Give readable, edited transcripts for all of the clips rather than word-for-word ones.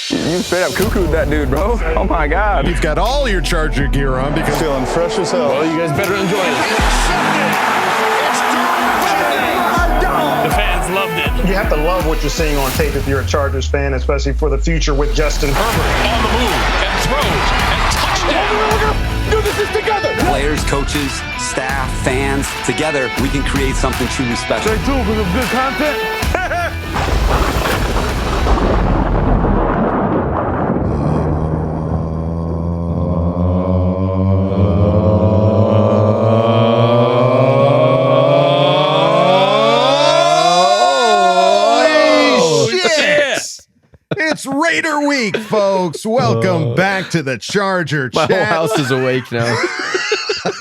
You straight up cuckooed that dude, bro. Oh my God. You've got all your Charger gear on because feeling fresh as hell. Well, you guys better enjoy it. The fans loved it. You have to love what you're seeing on tape if you're a Chargers fan, especially for the future with Justin Herbert. On the move and throws and touchdown. Do this together. Players, coaches, staff, fans, together we can create something truly special. Stay tuned for some good content. It's Raider Week, folks. Welcome back to the Charger My Chat. whole house is awake now.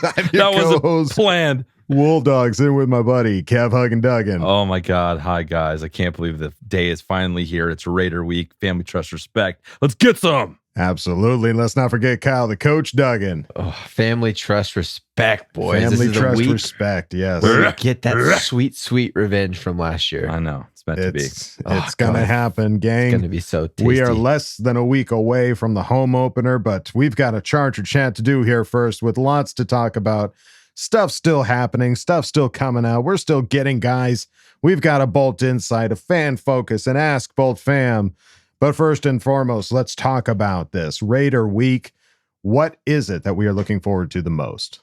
That was planned. Wool Dogs in with my buddy Kev Huggin Duggan. Oh my God. Hi, guys. I can't believe the day is finally here. It's Raider Week. Family, trust, respect. Let's get some. Absolutely. And let's not forget Kyle, the coach Duggan. Oh, family, trust, respect, boys. Family, this is trust, the week respect. Yes. where we get that sweet, sweet revenge from last year. I know. It's meant to be. It's going to happen, gang. It's going to be so tasty. We are less than a week away from the home opener, but we've got a Charger Chat to do here first with lots to talk about. Stuff still happening, stuff still coming out. We're still getting guys. We've got a Bolt Insight, a Fan Focus, and Ask Boltfam. But first and foremost, let's talk about this Raider Week. What is it that we are looking forward to the most?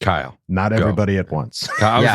Kyle. Not everybody at once. Kyle,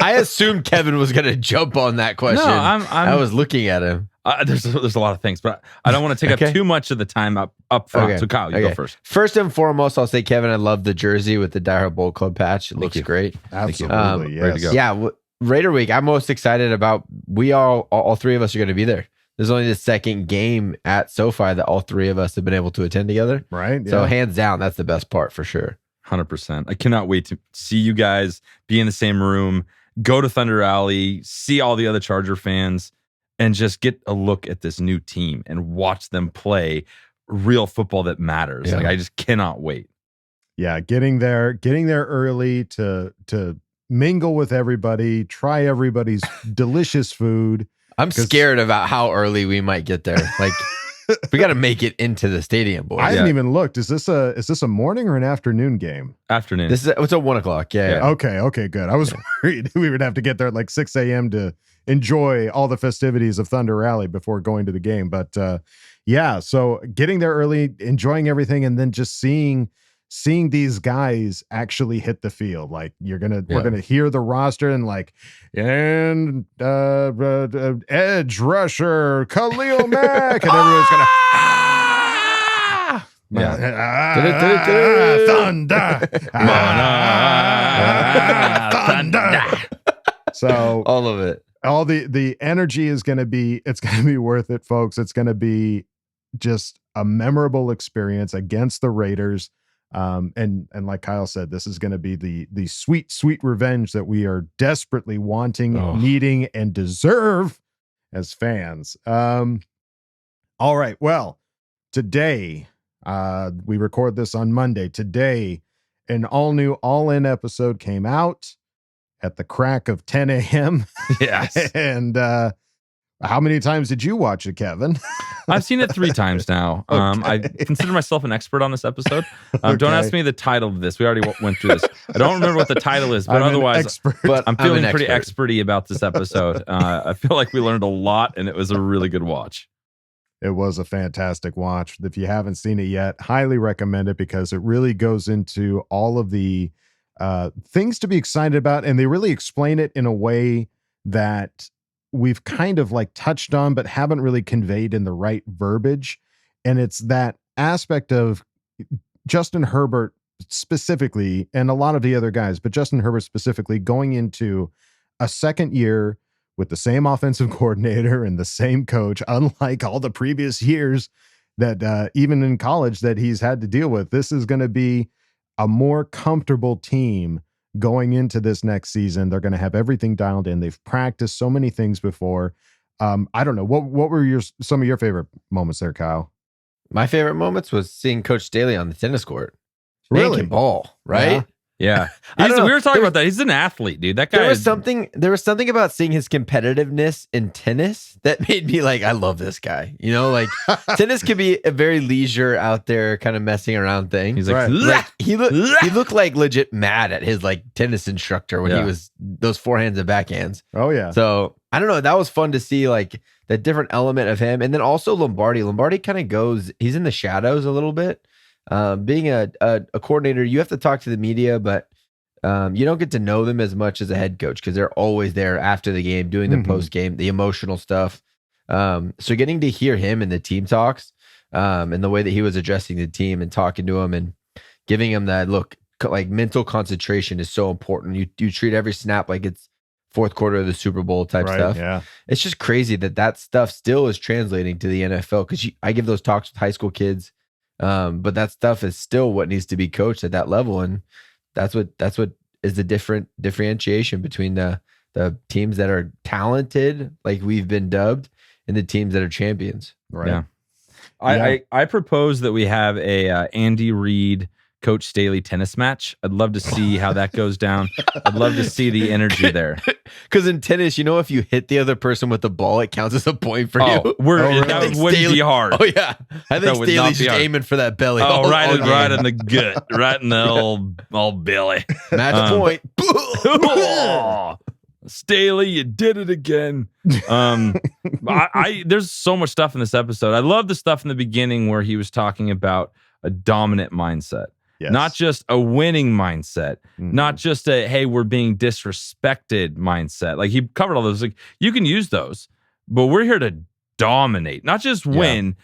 I assumed Kevin was going to jump on that question. No, I was looking at him. There's a lot of things, but I don't want to take up too much of the time up front. Okay. So Kyle, you go first. First and foremost, I'll say, Kevin, I love the jersey with the diehard Bolt Club patch. It looks great. Absolutely, yes. Ready to go. Yeah, Raider Week. I'm most excited about. We all three of us are going to be there. There's only the second game at SoFi that all three of us have been able to attend together. Right. Yeah. So hands down, that's the best part for sure. 100%. I cannot wait to see you guys be in the same room, go to Thunder Alley, see all the other Charger fans, and just get a look at this new team and watch them play real football that matters. Yeah. Like, I just cannot wait. Yeah, getting there early to mingle with everybody, try everybody's delicious food. I'm scared about how early we might get there. Like, we got to make it into the stadium, boys. I haven't even looked. Is this a morning or an afternoon game? Afternoon. It's at 1 o'clock. Yeah. Okay, good. I was worried we would have to get there at like 6 a.m. to enjoy all the festivities of Thunder Rally before going to the game. But yeah, so getting there early, enjoying everything, and then just seeing these guys actually hit the field. Like we're gonna hear the roster and edge rusher Khalil Mack, and everyone's gonna thunder. Thunder. So all of it. All the energy is going to be, it's going to be worth it, folks. It's going to be just a memorable experience against the Raiders. And like Kyle said, this is going to be the sweet, sweet revenge that we are desperately wanting, needing, and deserve as fans. All right. Well, today, we record this on Monday. Today, an all-new, all-in episode came out at the crack of 10 a.m. Yes. And how many times did you watch it, Kevin? I've seen it 3 times now. I consider myself an expert on this episode. Don't ask me the title of this. We already went through this. I don't remember what the title is, but otherwise, I'm feeling pretty experty about this episode. I feel like we learned a lot, and it was a really good watch. It was a fantastic watch. If you haven't seen it yet, highly recommend it because it really goes into all of the things to be excited about, and they really explain it in a way that we've kind of like touched on, but haven't really conveyed in the right verbiage. And it's that aspect of Justin Herbert specifically, and a lot of the other guys, but Justin Herbert specifically going into a second year with the same offensive coordinator and the same coach, unlike all the previous years that even in college that he's had to deal with. This is going to be a more comfortable team going into this next season. They're going to have everything dialed in. They've practiced so many things before. I don't know. What were some of your favorite moments there, Kyle? My favorite moments was seeing Coach Staley on the tennis court. Really? Man can ball, right? Yeah. I don't know. We were talking about that. He's an athlete, dude. That guy There was something about seeing his competitiveness in tennis that made me like, I love this guy. You know, like tennis can be a very leisure out there kind of messing around thing. He's like, he looked like legit mad at his like tennis instructor when he was those forehands and backhands. Oh yeah. So I don't know. That was fun to see like that different element of him. And then also Lombardi. Lombardi kind of he's in the shadows a little bit. Being a coordinator, you have to talk to the media, but you don't get to know them as much as a head coach because they're always there after the game, doing the post game, the emotional stuff. So getting to hear him in the team talks, and the way that he was addressing the team and talking to him and giving him that look, like mental concentration is so important. You treat every snap like it's fourth quarter of the Super Bowl type stuff. Yeah. It's just crazy that stuff still is translating to the NFL because I give those talks with high school kids. But that stuff is still what needs to be coached at that level, and that's what is the differentiation between the teams that are talented, like we've been dubbed, and the teams that are champions. Right. Yeah. I propose that we have a Andy Reid Coach Staley tennis match. I'd love to see how that goes down. I'd love to see the energy there. Because in tennis, if you hit the other person with the ball, it counts as a point for you. That wouldn't be hard. Oh yeah, I think Staley's just aiming for that belly. Right in the gut, right in the old belly. Match point. Staley, you did it again. There's so much stuff in this episode. I love the stuff in the beginning where he was talking about a dominant mindset. Yes. Not just a winning mindset, not just a, hey, we're being disrespected mindset. Like he covered all those. Like you can use those, but we're here to dominate, not just win,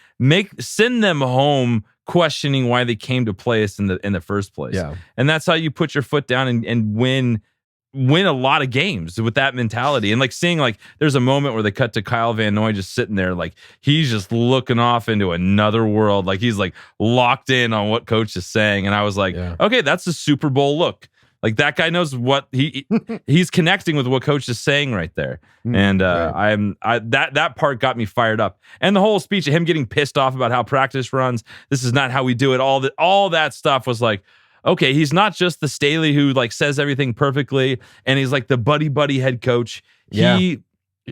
send them home questioning why they came to play us in the first place. Yeah. And that's how you put your foot down and win a lot of games with that mentality. And like seeing like there's a moment where they cut to Kyle Van Noy just sitting there, like he's just looking off into another world. Like he's like locked in on what coach is saying. And I was like, okay, that's a Super Bowl look. Like that guy knows what he's connecting with what coach is saying right there. And that part got me fired up. And the whole speech of him getting pissed off about how practice runs, this is not how we do it. All that stuff was like, okay, he's not just the Staley who like says everything perfectly, and he's like the buddy head coach. Yeah.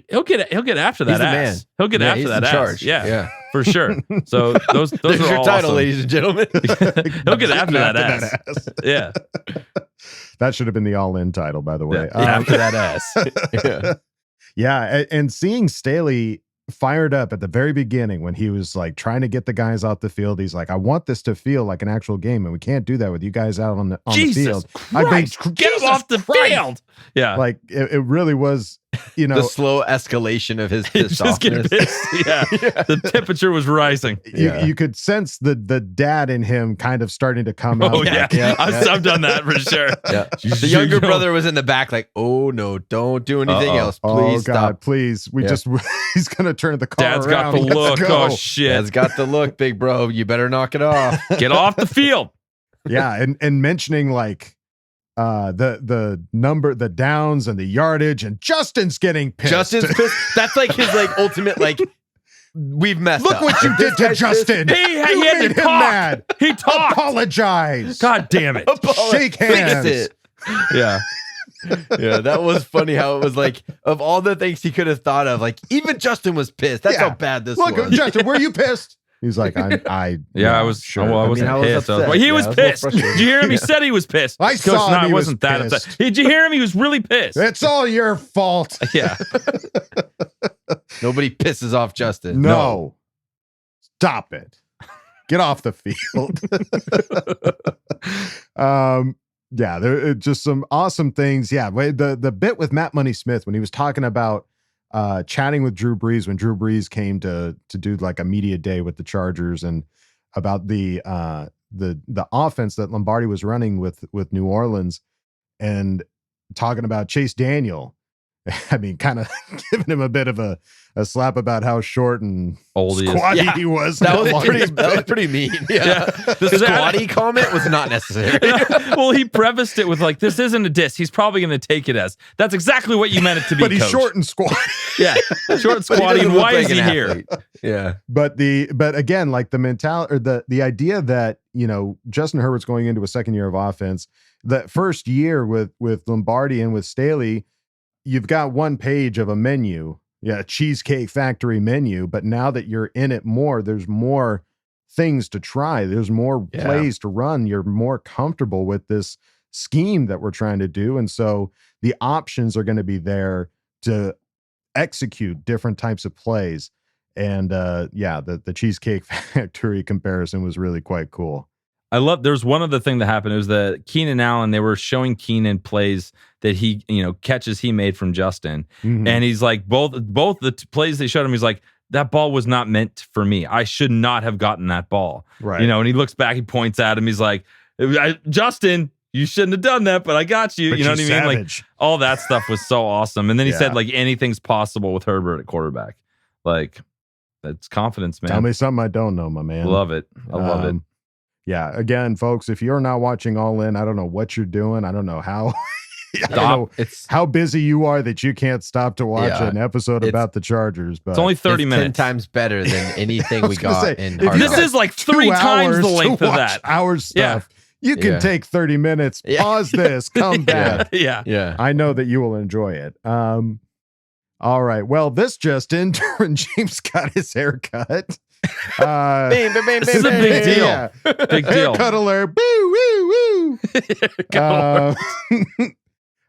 He'll get after that He's the ass. man. He'll get after he's that in ass. charge. Yeah, for sure. So those There's are your all title, awesome. ladies and gentlemen. He'll get after that ass. Yeah, That should have been the all-in title, by the way. after that ass. Yeah, and seeing Staley fired up at the very beginning when he was like trying to get the guys out the field. He's like, I want this to feel like an actual game, and we can't do that with you guys out on the field. Christ, get him off the field. Yeah, like it really was. The slow escalation of his just getting pissed. Yeah. The temperature was rising. You could sense the dad in him kind of starting to come out. Oh yeah. I've done that for sure. Yeah. The younger brother was in the back like, oh no, don't do anything else. Please God, stop. Please. He's gonna turn the car Dad's around. got the look. Go. Oh shit. Dad's got the look, big bro. You better knock it off. Get off the field. Yeah, and mentioning like the number, the downs and the yardage, and Justin's getting pissed. Justin's pissed. That's like his like ultimate like we've messed Look up. what you did to Justin. He had made to him talk. mad. He talked. Apologize. God damn it. Shake hands. Fix it. Yeah. Yeah, that was funny how it was like of all the things he could have thought of, like even Justin was pissed. That's how bad this Look, was. Justin, were you pissed? He's like, I was sure. Well, I wasn't I was pissed. upset. Well, he Yeah, was I was a little pissed. frustrated. Did you hear him? He said he was pissed. I saw him. He wasn't was that pissed. upset. Did you hear him? He was really pissed. It's all your fault. Yeah. Nobody pisses off Justin. No. Stop it. Get off the field. Yeah, there just some awesome things. Yeah, the bit with Matt Money Smith when he was talking about chatting with Drew Brees when Drew Brees came to do like a media day with the Chargers, and about the offense that Lombardi was running with New Orleans, and talking about Chase Daniel I mean, kind of giving him a bit of a slap about how short and old squatty he was. That was pretty mean. Yeah. The squatty comment was not necessary. Well, he prefaced it with like, this isn't a diss. He's probably going to take it as, that's exactly what you meant it to be, But he's Coach. short and squatty. Yeah, short and squatty. And why is he here? Yeah. But again, like the mentality or the idea that, Justin Herbert's going into a second year of offense, that first year with Lombardi and with Staley, you've got one page of a menu, a Cheesecake Factory menu, but now that you're in it more, there's more things to try. There's more plays to run. You're more comfortable with this scheme that we're trying to do. And so the options are going to be there to execute different types of plays. And the Cheesecake Factory comparison was really quite cool. There's one other thing that happened. It was the Keenan Allen. They were showing Keenan plays that he, catches he made from Justin. Mm-hmm. And he's like, both the plays they showed him, he's like, that ball was not meant for me. I should not have gotten that ball. Right. And he looks back, he points at him. He's like, Justin, you shouldn't have done that, but I got you. But you know what I mean? Savage. Like all that stuff was so awesome. And then he said like anything's possible with Herbert at quarterback. Like that's confidence, man. Tell me something I don't know, my man. Love it. I love it. Yeah. Again, folks, if you're not watching All In, I don't know what you're doing. I don't know how. It's how busy you are that you can't stop to watch an episode about the Chargers. But it's only 30 minutes. 10 times better than anything we got in Hard This Knocks. is like 3 times the length of that. Hours stuff. You can take 30 minutes, pause this, come back. Yeah. I know that you will enjoy it. All right. Well, this just in, Derwin James got his hair cut. This is a big deal. Yeah. Big deal. Haircut alert. Woo, woo, woo.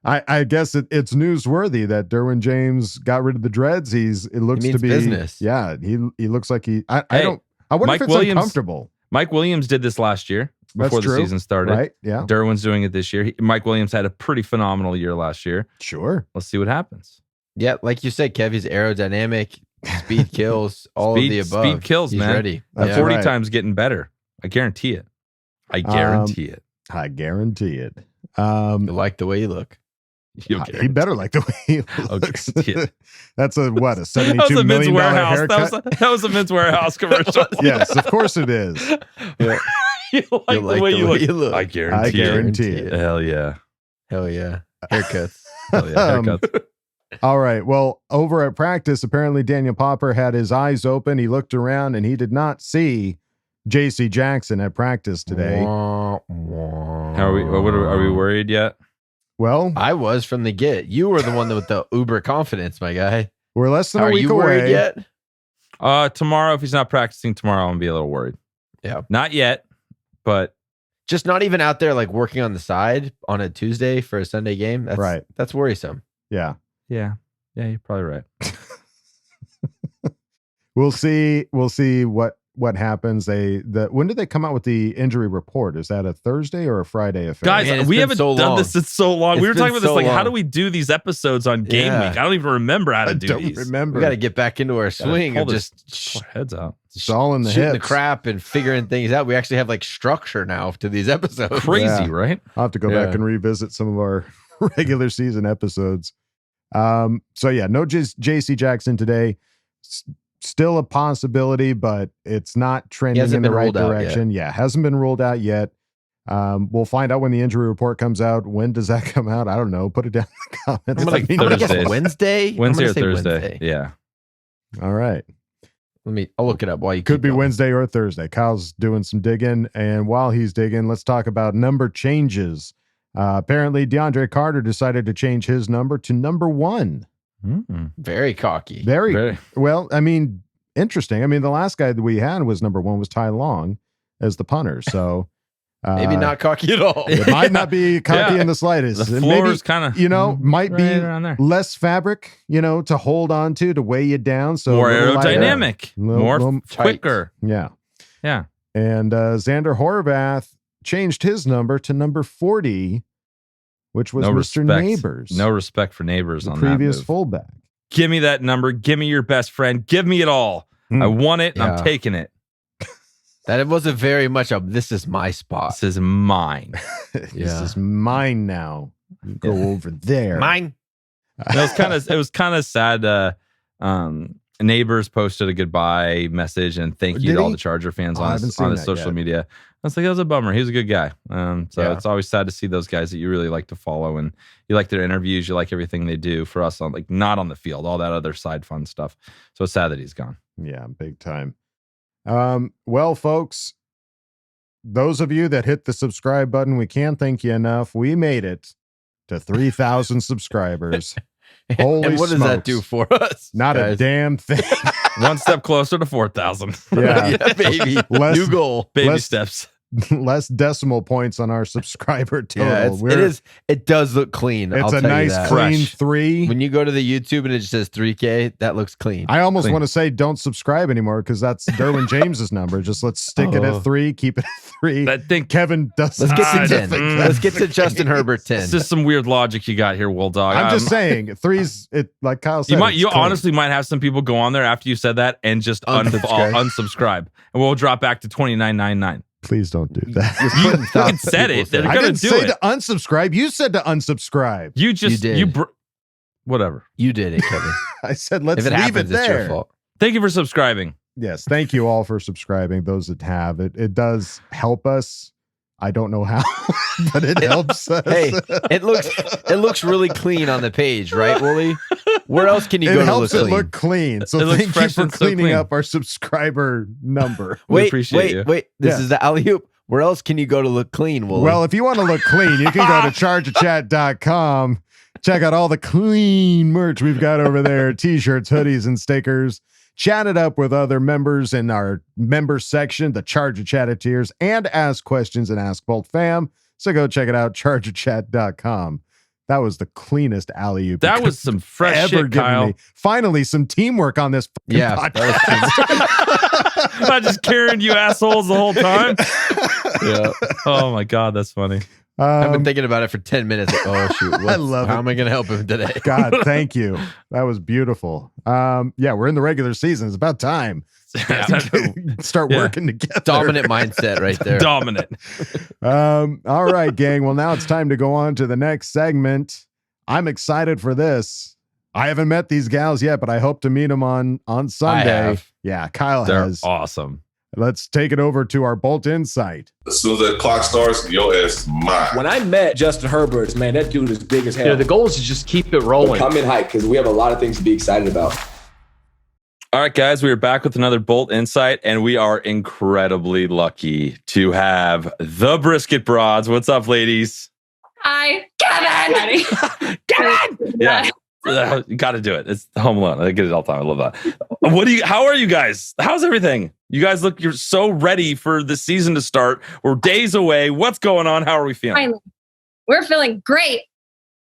I guess it's newsworthy that Derwin James got rid of the dreads. It looks to be business. Yeah, he looks like I wonder Mike if it's Williams, uncomfortable. Mike Williams did this last year before the season started. Right? Yeah. Derwin's doing it this year. Mike Williams had a pretty phenomenal year last year. Sure. Let's see what happens. Yeah, like you said, Kev, he's aerodynamic, speed kills, all of the above. Speed kills, he's man. Ready. That's 40 right. times getting better. I guarantee it. I guarantee it. I guarantee it. You like the way you look. He better like the way he looks. That's a $72 that was a Men's million Warehouse. haircut. That was a Men's Warehouse commercial. Yes, of course it is. You like the way you look. I guarantee it. Hell yeah. Hell yeah. Haircuts. Hell yeah. Haircuts. All right. Well, over at practice, apparently Daniel Popper had his eyes open. He looked around and he did not see J.C. Jackson at practice today. Are we worried yet? Well, I was from the get. You were the one with the uber confidence, my guy. We're less than a week away. Are you worried yet? Tomorrow, if he's not practicing tomorrow, I'm going to be a little worried. Yeah. Not yet, but just not even out there like working on the side on a Tuesday for a Sunday game. That's, right. That's worrisome. Yeah. Yeah, you're probably right. We'll see what happens. When did they come out with the injury report? Is that a Thursday or a Friday affair? Guys, Man, we haven't done this in so long. We were talking about this like, how do we do these episodes on game week? I don't even remember how to do these. Remember. We got to get back into our swing of just our heads out. It's all in the shooting hips. The crap and figuring things out. We actually have like structure now to these episodes. Crazy, right? I'll have to go back and revisit some of our regular season episodes. No JC Jackson today. Still a possibility, but it's not trending in the right direction. Yeah, hasn't been ruled out yet. We'll find out when the injury report comes out. When does that come out? I don't know. Put it down in the comments. I'm gonna guess Wednesday or Thursday. Yeah. All right. I'll look it up while you could be going. Wednesday or Thursday. Kyle's doing some digging, and while he's digging, let's talk about number changes. Apparently, DeAndre Carter decided to change his number to number 1. Very cocky. Very well. I mean, interesting. I mean, the last guy that we had was number 1 was Ty Long as the punter. So maybe not cocky at all. It might not be cocky in the slightest. The floor is kind of might be less fabric, to hold on to weigh you down. So more aerodynamic, more quicker. Yeah. Yeah. And Xander Horvath changed his number to number 40, which was Mr. Neighbors. No respect for Neighbors on the previous that fullback. Give me that number. Give me your best friend. Give me it all. I want it. And I'm taking it. That wasn't very much this is my spot. This is mine. This is mine now. You go over there. Mine. It was kind of sad. Neighbors posted a goodbye message and thank you to all the Charger fans on his social media. I was like, that was a bummer. He was a good guy. It's always sad to see those guys that you really like to follow and you like their interviews, you like everything they do for us on not on the field, all that other side fun stuff. So it's sad that he's gone. Yeah, big time. Well, folks, those of you that hit the subscribe button, we can't thank you enough. We made it to 3,000 subscribers. Holy and what does that smokes. do for us? Not guys? a damn thing. One step closer to 4,000. Yeah. Baby. New goal. Baby steps. Less decimal points on our subscriber total. Yeah, it does look clean. It's I'll a tell nice you that. clean Fresh. 3. When you go to the YouTube and it just says 3K, that looks clean. I almost want to say don't subscribe anymore because that's Derwin James's number. Just let's stick it at 3, keep it at 3. I think Kevin does. Let's get to 10. Let's get to Justin Herbert 10. it's just some weird logic you got here, Wool Dog. I'm just saying 3's it like Kyle said. You honestly might have some people go on there after you said that and just unsubscribe, and we'll drop back to $29.99. Please don't do that. You said it. They're I gonna didn't do say it. to unsubscribe. You said to unsubscribe. You just You did. Whatever. You did it, Kevin. I said let's If it leave happens, it it's your there. fault. Thank you for subscribing. Yes, thank you all for subscribing. Those that have it, it does help us. I don't know how, but it helps us. Hey, it looks really clean on the page, right, Wooly? Where else can you go It to helps look it clean? look clean. So It looks thank you fresh for and so cleaning clean. up our subscriber number. We appreciate you. Wait. This Yeah. is the alley-oop. Where else can you go to look clean, Wooly? Well, if you want to look clean, you can go to chargerchat.com. Check out all the clean merch we've got over there. T-shirts, hoodies, and stickers. Chat it up with other members in our member section, the Charger Chatteteers, and ask questions and Ask Boltfam. So go check it out, chargerchat.com. That was the cleanest alley-oop. That was some fresh shit, Kyle. me. Finally, some teamwork on this fucking Yeah, podcast. I'm just carrying you assholes the whole time. yeah. Oh my God, that's funny. I've been thinking about it for 10 minutes. Like, oh, shoot. I love How it. am I going to help him today? God, thank you. That was beautiful. Yeah, we're in the regular season. It's about time. Start working together. Dominant mindset right there. Dominant. All right, gang. Well, now it's time to go on to the next segment. I'm excited for this. I haven't met these gals yet, but I hope to meet them on Sunday. have. Yeah, Kyle They're has. awesome. Let's take it over to our Bolt Insight. As soon as that clock starts, your ass is mine. When I met Justin Herbert, man, that dude is big as hell. The goal is to just keep it rolling. Come in hype because we have a lot of things to be excited about. All right, guys, we are back with another Bolt Insight, and we are incredibly lucky to have the Brisket Broads. What's up, ladies? Hi, Kevin. Kevin! Yeah. You got to do it. It's Home Alone. I get it all the time. I love that. How are you guys? How's everything? You guys you're so ready for the season to start. We're days away. What's going on? How are we feeling? Finally, we're feeling great.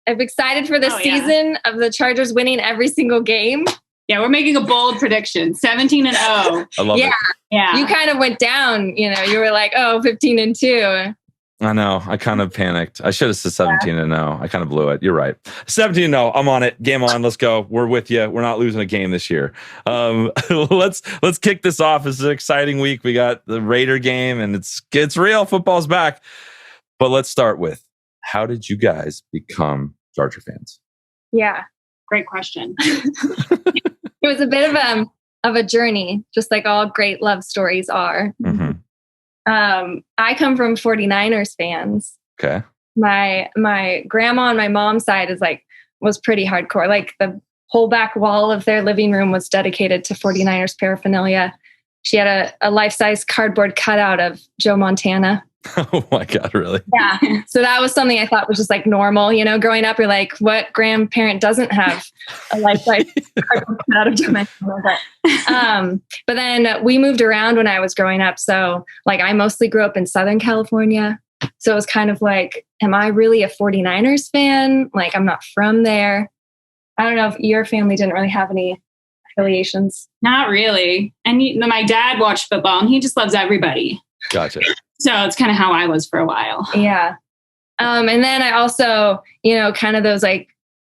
I'm excited for this season of the Chargers winning every single game. Yeah, we're making a bold prediction. 17-0. I love it. Yeah. You kind of went down, you were like, 15-2. I know. I kind of panicked. I should have said 17-0. I kind of blew it. You're right. 17-0. I'm on it. Game on. Let's go. We're with you. We're not losing a game this year. Let's kick this off. It's an exciting week. We got the Raider game, and it's real. Football's back. But let's start with, how did you guys become Charger fans? Yeah. Great question. It was a bit of a journey, just like all great love stories are. Mm-hmm. I come from 49ers fans. Okay. My grandma on my mom's side was pretty hardcore. Like the whole back wall of their living room was dedicated to 49ers paraphernalia. She had a life-size cardboard cutout of Joe Montana. Oh my God, really? Yeah. So that was something I thought was just like normal. Growing up, you're like, what grandparent doesn't have a life-size cardboard cutout of Joe Montana? But then we moved around when I was growing up. So I mostly grew up in Southern California. So it was kind of like, am I really a 49ers fan? I'm not from there. I don't know if your family didn't really have any affiliations. Not really. And my dad watched football and he just loves everybody. Gotcha. So it's kind of how I was for a while. Yeah. And then I also, kind of those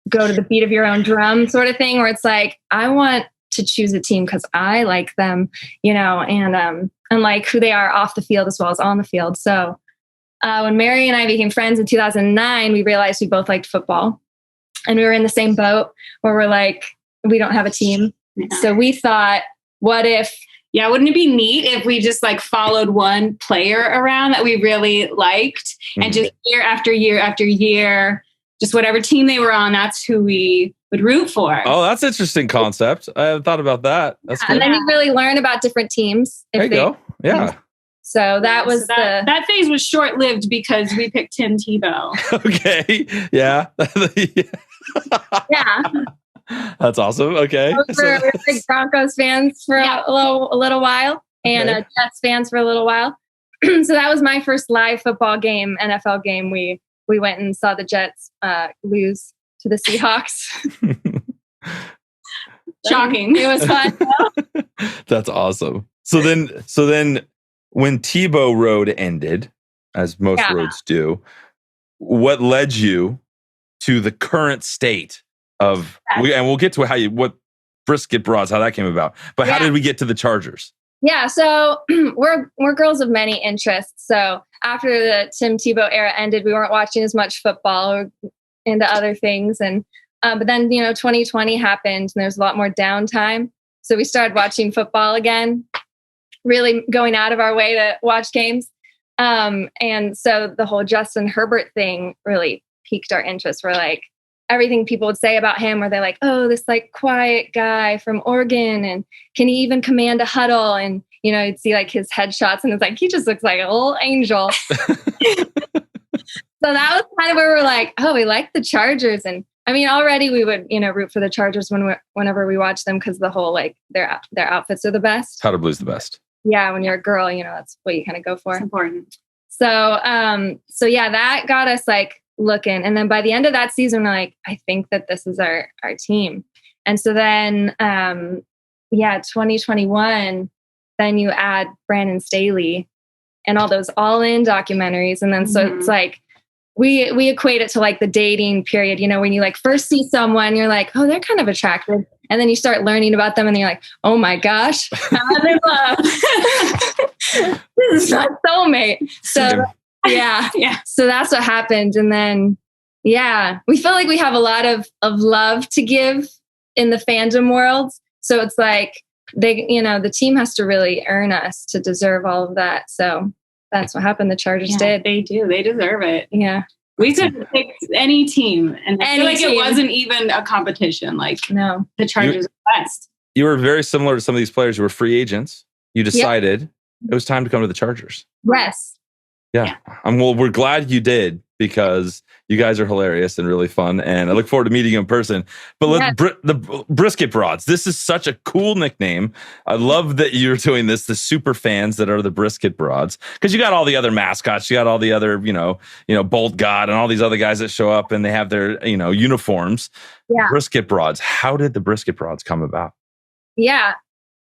go to the beat of your own drum sort of thing where it's like, I want to choose a team because I like them, and like who they are off the field as well as on the field. So when Mary and I became friends in 2009, we realized we both liked football. And we were in the same boat where we're like, we don't have a team. Yeah. So we thought, what if, wouldn't it be neat if we just like followed one player around that we really liked and just year after year after year, just whatever team they were on, that's who we would root for. Oh, that's an interesting concept. I haven't thought about that. That's and then you really learn about different teams. There you go. Yeah. So that was that phase was short-lived because we picked Tim Tebow. Okay. Yeah. Yeah. That's awesome. Okay. We were big Broncos fans for a little while and Jets fans for a little while. So that was my first live football game, NFL game. We went and saw the Jets lose to the Seahawks. Shocking. It was fun. That's awesome. So then when Tebow Road ended, as most roads do, what led you to the current state of, and we'll get to what Brisket Broads, how that came about. But how did we get to the Chargers? Yeah, so we're girls of many interests. So after the Tim Tebow era ended, we weren't watching as much football or into other things. And but then 2020 happened, and there's a lot more downtime. So we started watching football again, really going out of our way to watch games. And so the whole Justin Herbert thing really piqued our interest. We're like, everything people would say about him, where they're like, oh, this like quiet guy from Oregon, and can he even command a huddle? And you'd see like his headshots, and it's like, he just looks like a little angel. So that was kind of where we're like, oh, we like the Chargers. And I mean, already we would, root for the Chargers whenever we watch them, because the whole like their outfits are the best. Powder blue's the best. Yeah, when you're a girl, that's what you kind of go for. It's important. So that got us like looking. And then by the end of that season, we're like, I think that this is our team. And so then 2021, then you add Brandon Staley and all those All In documentaries. And then so it's like we equate it to like the dating period, when you like first see someone, you're like, oh, they're kind of attractive. And then you start learning about them and you're like, oh my gosh, I'm in love. This is my soulmate. So yeah. So that's what happened. And then, we feel like we have a lot of love to give in the fandom world. So it's like the team has to really earn us to deserve all of that. So that's what happened. The Chargers did. They do. They deserve it. Yeah. We could pick any team, and I feel like it wasn't even a competition. Like, no, the Chargers are best. You were very similar to some of these players who were free agents. You decided it was time to come to the Chargers. Yes. Yeah. Well, we're glad you did, because you guys are hilarious and really fun, and I look forward to meeting you in person. But the Brisket Broads, this is such a cool nickname. I love that you're doing this, the super fans that are the Brisket Broads, because you got all the other mascots, you got all the other, Bolt God and all these other guys that show up and they have their, uniforms. Yeah. Brisket Broads. How did the Brisket Broads come about? Yeah.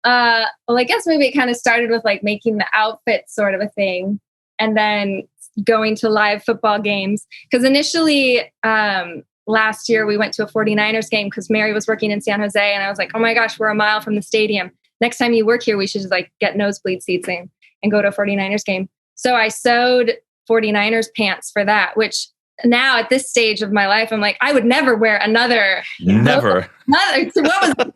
Well, I guess maybe it kind of started with like making the outfit sort of a thing, and then going to live football games. Because initially last year we went to a 49ers game because Mary was working in San Jose, and I was like, oh my gosh, we're a mile from the stadium. Next time you work here, we should just like get nosebleed seats and go to a 49ers game. So I sewed 49ers pants for that, which now at this stage of my life, I'm like, I would never wear another. Never. So what was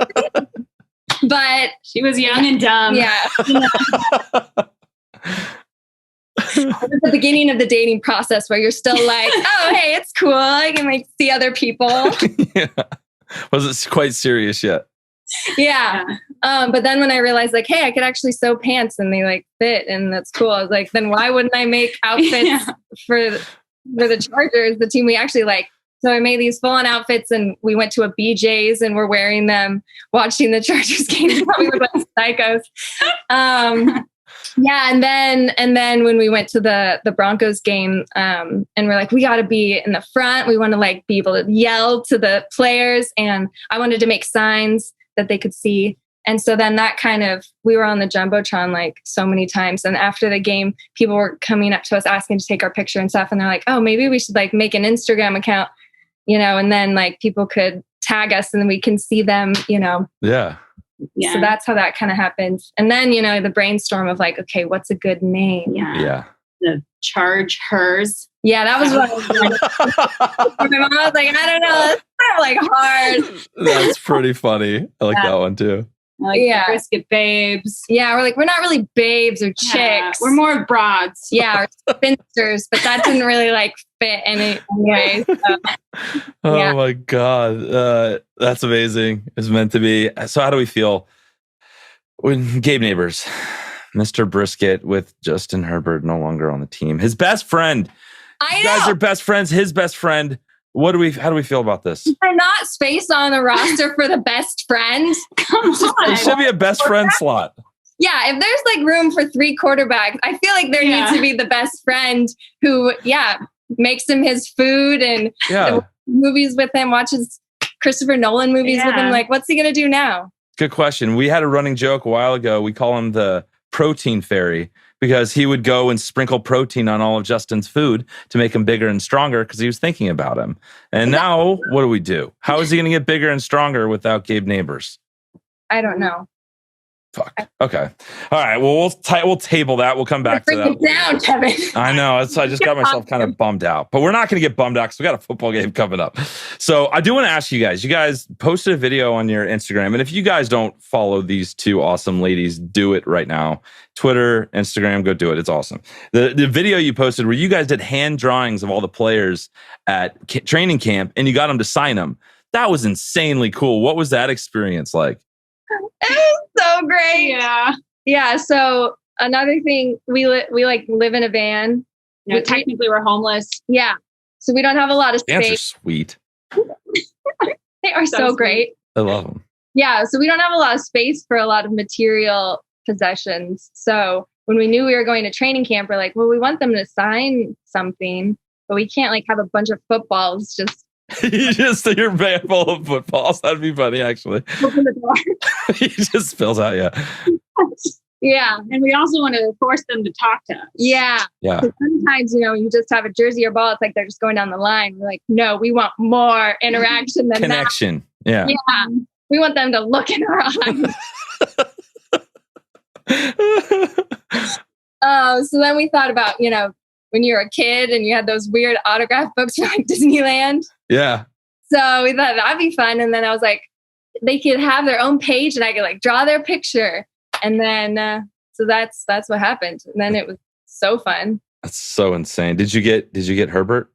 but she was young and dumb. Yeah. At the beginning of the dating process where you're still like, oh, hey, it's cool. I can like see other people. Yeah. Wasn't quite serious yet. Yeah. But then when I realized like, hey, I could actually sew pants and they like fit and that's cool. I was like, then why wouldn't I make outfits for the Chargers, the team we actually like? So I made these full-on outfits, and we went to a BJ's and we're wearing them, watching the Chargers game. We look like psychos. Yeah, and then when we went to the Broncos game, and we're like, we got to be in the front. We want to like be able to yell to the players, and I wanted to make signs that they could see. And so then that kind of, we were on the Jumbotron like so many times. And after the game, people were coming up to us asking to take our picture and stuff. And they're like, oh, maybe we should like make an Instagram account, and then like people could tag us and then we can see them, Yeah. Yeah. So that's how that kind of happened. And then, the brainstorm of like, okay, what's a good name? Yeah. The Charge Hers. Yeah, that was what I was like. My mom was like, I don't know, that's kind of like hard. That's pretty funny. I like that one too. Like the Brisket babes. Yeah, we're like, we're not really babes or chicks. We're more broads. Yeah, or spinsters, but that didn't really like fit any way. So, Oh my God. That's amazing. It's meant to be. So how do we feel when Gabe Neighbors, Mr. Brisket with Justin Herbert no longer on the team? His best friend. I know. You guys are best friends, his best friend. How do we feel about this? They're not spaced on the roster for the best friend. Come on. It should be a best friend slot. Yeah, if there's like room for 3 quarterbacks, I feel like there needs to be the best friend who, makes him his food and movies with him, watches Christopher Nolan movies with him. Like, what's he going to do now? Good question. We had a running joke a while ago. We call him the protein fairy because he would go and sprinkle protein on all of Justin's food to make him bigger and stronger because he was thinking about him. And now, what do we do? How is he going to get bigger and stronger without Gabe Neighbors? I don't know. Fuck. Okay. All right. Well, we'll table that. We'll come back to that. Bring it down, Kevin. I know. I just got myself kind of bummed out, but we're not going to get bummed out because we got a football game coming up. So I do want to ask you guys posted a video on your Instagram. And if you guys don't follow these two awesome ladies, do it right now. Twitter, Instagram, go do it. It's awesome. The video you posted where you guys did hand drawings of all the players at training camp and you got them to sign them. That was insanely cool. What was that experience like? It was so great. Yeah. So another thing, we like live in a van. Technically we're homeless. Yeah. So we don't have a lot of space. Vans are sweet. They are so great. I love them. Yeah. So we don't have a lot of space for a lot of material possessions. So when we knew we were going to training camp, we're like, well, we want them to sign something, but we can't like have a bunch of footballs just. Your bag full of footballs. That'd be funny, actually. Open the door. He just spills out, Yeah. And we also want to force them to talk to us. Yeah. Yeah. Sometimes, you just have a jersey or ball. It's like they're just going down the line. We're like, no, we want more interaction than connection. That. Yeah. We want them to look in our eyes. So then we thought about, when you were a kid and you had those weird autograph books from like Disneyland. Yeah. So we thought that'd be fun. And then I was like, they could have their own page and I could like draw their picture. And then, so that's what happened. And then it was so fun. That's so insane. Did you get Herbert?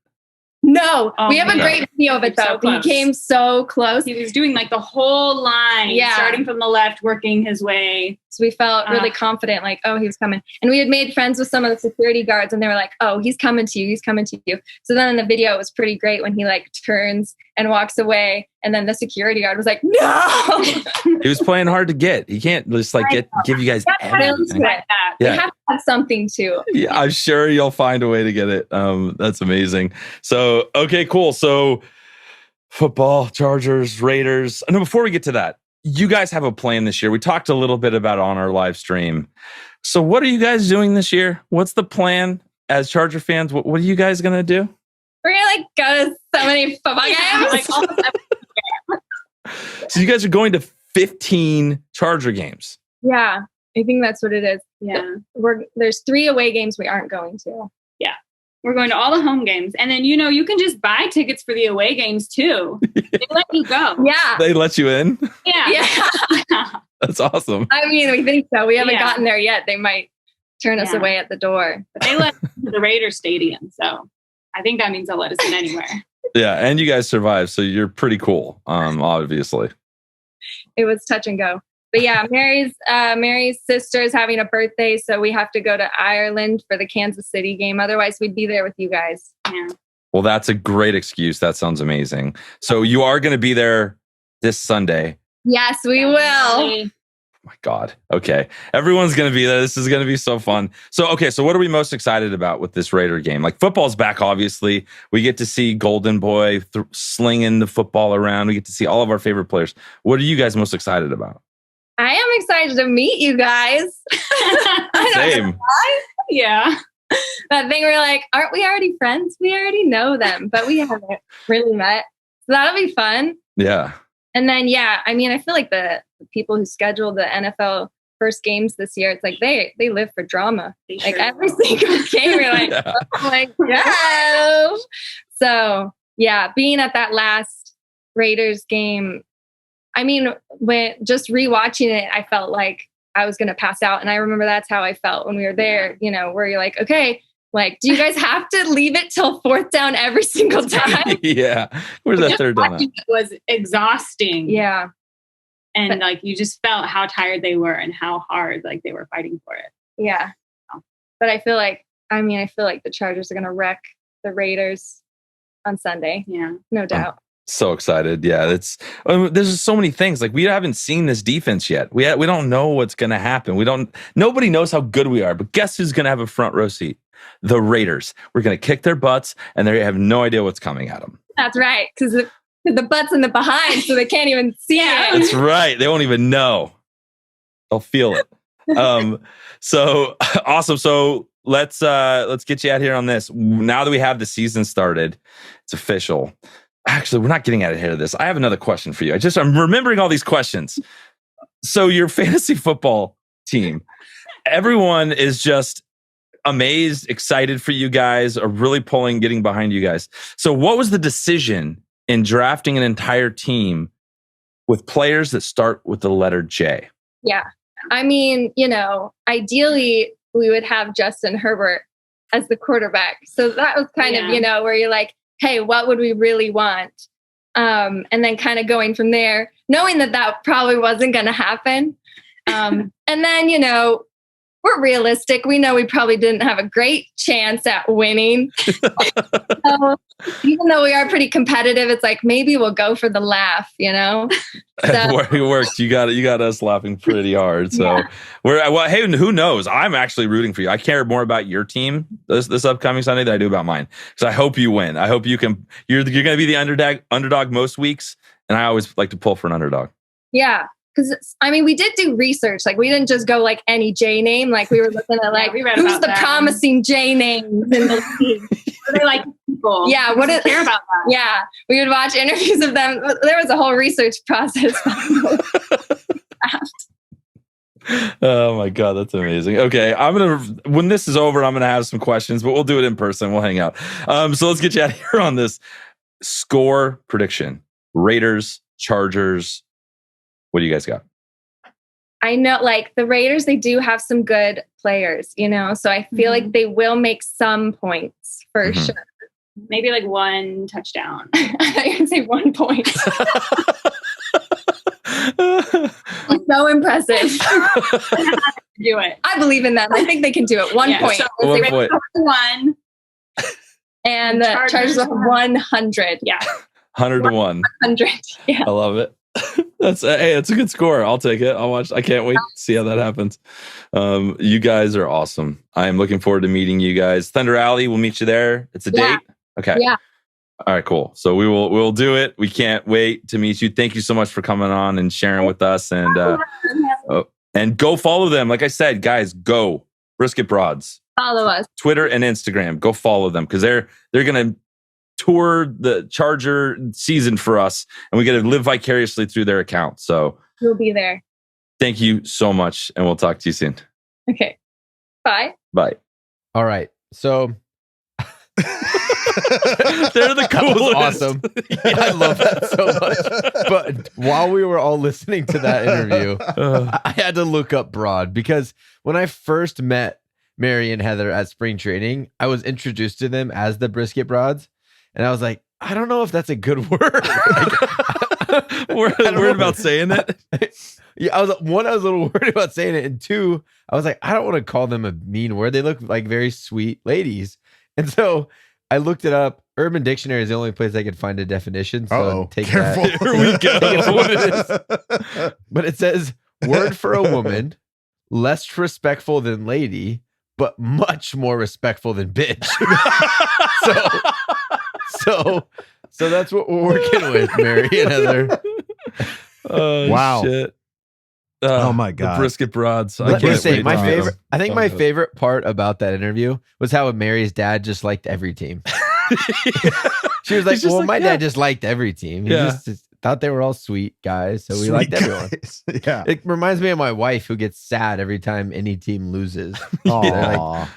No, we have a great video of it though. He came so close. He was doing like the whole line, starting from the left, working his way. So we felt really confident, like, oh, he was coming. And we had made friends with some of the security guards and they were like, oh, he's coming to you. He's coming to you. So then in the video, it was pretty great when he like turns and walks away. And then the security guard was like, no. He was playing hard to get. He can't just like give you guys everything. Like that. Yeah. We have to have something too. Yeah, I'm sure you'll find a way to get it. That's amazing. So, okay, cool. So football, Chargers, Raiders. No, before we get to that, you guys have a plan this year. We talked a little bit about it on our live stream. So what are you guys doing this year? What's the plan as Charger fans? What are you guys going to do? We're going to like go to so many football games. Like almost So you guys are going to 15 Charger games. Yeah, I think that's what it is. Yeah. There's 3 away games we aren't going to. Yeah. We're going to all the home games. And then, you can just buy tickets for the away games too. They let you go. Yeah. They let you in? Yeah. That's awesome. I mean, we think so. We haven't gotten there yet. They might turn us away at the door. But they let us into the Raiders Stadium. So I think that means they'll let us in anywhere. Yeah. And you guys survived. So you're pretty cool, obviously. It was touch and go. But yeah, Mary's sister is having a birthday, so we have to go to Ireland for the Kansas City game. Otherwise, we'd be there with you guys. Yeah. Well, that's a great excuse. That sounds amazing. So you are going to be there this Sunday. Yes, we will. Oh my God. Okay. Everyone's going to be there. This is going to be so fun. So, okay. So what are we most excited about with this Raider game? Like football's back, obviously. We get to see Golden Boy slinging the football around. We get to see all of our favorite players. What are you guys most excited about? I am excited to meet you guys. Same. Yeah. That thing we're like, aren't we already friends? We already know them, but we haven't really met. So that'll be fun. Yeah. And then, I mean, I feel like the people who schedule the NFL first games this year, it's like they live for drama. Like every single game, you're like, oh my God. So yeah, being at that last Raiders game, I mean, when just rewatching it, I felt like I was going to pass out. And I remember that's how I felt when we were there, you know, where you're like, okay, like, do you guys have to leave it till 4th down every single time? Yeah. Where's that 3rd down? It was exhausting. Yeah. And like, you just felt how tired they were and how hard like they were fighting for it. Yeah. But I feel like the Chargers are going to wreck the Raiders on Sunday. Yeah. No doubt. So excited. Yeah. There's just so many things. Like, we haven't seen this defense yet. We don't know what's going to happen. Nobody knows how good we are, but guess who's going to have a front row seat? The Raiders. We're going to kick their butts, and they have no idea what's coming at them. That's right. Because the butts in the behind, so they can't even see it. That's right. They won't even know. They'll feel it. So awesome. So let's get you out here on this. Now that we have the season started, it's official. Actually, we're not getting out ahead of this. I have another question for you. I'm remembering all these questions. So your fantasy football team, everyone is just amazed, excited for you guys, are really getting behind you guys. So what was the decision in drafting an entire team with players that start with the letter J? Yeah. I mean, you know, ideally we would have Justin Herbert as the quarterback. So that was kind of, you know, where you're like, hey, what would we really want? And then kind of going from there, knowing that probably wasn't going to happen. And then, you know, we're realistic. We know we probably didn't have a great chance at winning. So, even though we are pretty competitive, it's like, maybe we'll go for the laugh, you know? So, it worked. You got us laughing pretty hard. So hey, who knows? I'm actually rooting for you. I care more about your team this upcoming Sunday than I do about mine. So I hope you win. I hope you're going to be the underdog most weeks. And I always like to pull for an underdog. Yeah. Because, I mean, we did do research. Like, we didn't just go like any J name. Like, we were looking at like, who's the promising J names in the team? What they like people? Yeah, what do care about that? Yeah, we would watch interviews of them. There was a whole research process. Oh my God, that's amazing. Okay, when this is over, I'm gonna have some questions, but we'll do it in person. We'll hang out. So let's get you out of here on this score prediction. Raiders, Chargers. What do you guys got? I know, like, the Raiders, they do have some good players, you know, so I feel like they will make some points for sure. Maybe like 1 touchdown. I thought you were going to say 1 point. So impressive. Do it. I believe in them. I think they can do it. 1 point. So 1 point. 1. And the Chargers with 100. Yeah. 100 to 1. 100. Yeah. I love it. That's a good score. I'll take it. I'll watch. I can't wait to see how that happens. You guys are awesome. I am looking forward to meeting you guys. Thunder Alley, we'll meet you there. It's a date. Okay. Yeah. All right, cool. So we'll do it. We can't wait to meet you. Thank you so much for coming on and sharing with us. And go follow them. Like I said, guys, go Brisket Broads. Follow us. Twitter and Instagram. Go follow them because they're gonna tour the Charger season for us, and we get to live vicariously through their account. So we'll be there. Thank you so much, and we'll talk to you soon. Okay. Bye. Bye. All right. So they're the coolest. Awesome. Yeah, I love that so much. But while we were all listening to that interview, I had to look up Broad because when I first met Mary and Heather at spring training, I was introduced to them as the Brisket Broads. And I was like, I don't know if that's a good word. Worried about saying it? Yeah, I was a little worried about saying it. And 2, I was like, I don't want to call them a mean word. They look like very sweet ladies. And so I looked it up. Urban Dictionary is the only place I could find a definition. So take careful. that. Here we go. But it says, word for a woman, less respectful than lady, but much more respectful than bitch. So that's what we're working with, Mary and Heather. Oh, wow. Shit. Oh my God. The Brisket Broads. Let me say, my favorite part about that interview was how Mary's dad just liked every team. She was like, well, my dad just liked every team. thought they were all sweet guys, so we liked everyone. Yeah, it reminds me of my wife who gets sad every time any team loses. Aww.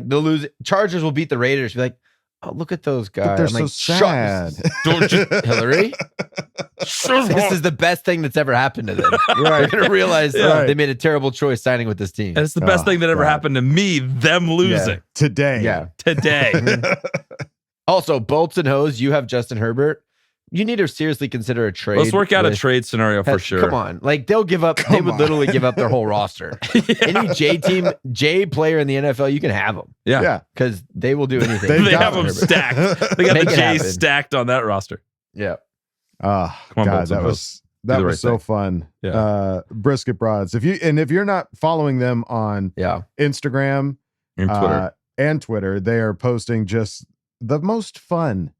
They'll lose. Chargers will beat the Raiders. She's like, oh, look at those guys. But they're I'm so like, sad. Don't you, Hillary? This is the best thing that's ever happened to them. They're gonna realize they made a terrible choice signing with this team. And it's the best thing that ever happened to me. Them losing today. Yeah, today. Also, Bolts and Hose, you have Justin Herbert. You need to seriously consider a trade. Let's work out a trade scenario for sure. Come on. Like, they'll give up. They would literally give up their whole roster. Any J player in the NFL, you can have them. Yeah. Because they will do anything. They have them stacked. They got the J stacked on that roster. Yeah. God, that was so fun. Yeah. Brisket Broads. If you're not following them on Instagram and Twitter, they are posting just the most fun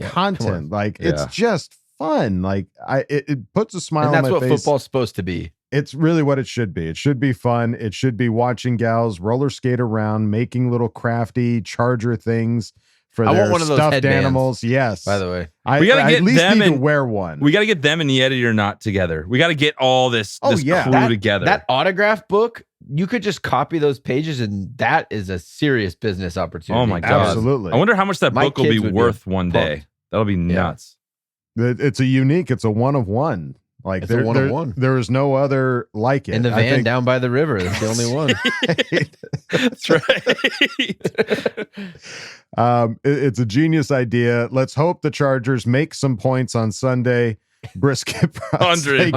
content. Like it's just fun. Like it puts a smile on my face. And that's what football's supposed to be. It's really what it should be. It should be fun. It should be watching gals roller skate around, making little crafty Charger things for their want one of those stuffed headbands, animals. Yes. By the way, we gotta get at least them need to and wear one. We gotta get them and Yeti or not together. We gotta get all this crew together. That autograph book, you could just copy those pages, and that is a serious business opportunity. Oh my God. Absolutely. I wonder how much that book will be worth one day. That'll be nuts. It's a one of one. Like it's a one of one. There is no other like it. In the van down by the river. That's the only one. That's right. It's a genius idea. Let's hope the Chargers make some points on Sunday. Brisket Broads. 100.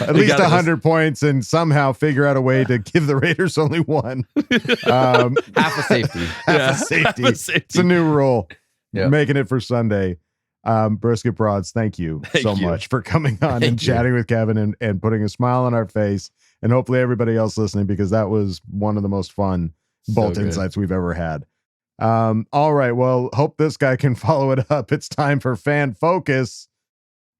At least 100 points and somehow figure out a way to give the Raiders only one. Half a safety. Half a safety. It's a new rule. Yep. Making it for Sunday. Brisket Broads, thank you so much for coming on and chatting with Kevin and putting a smile on our face, and hopefully everybody else listening, because that was one of the most fun Bolt insights we've ever had. All right, well, hope this guy can follow it up. It's time for Fan Focus.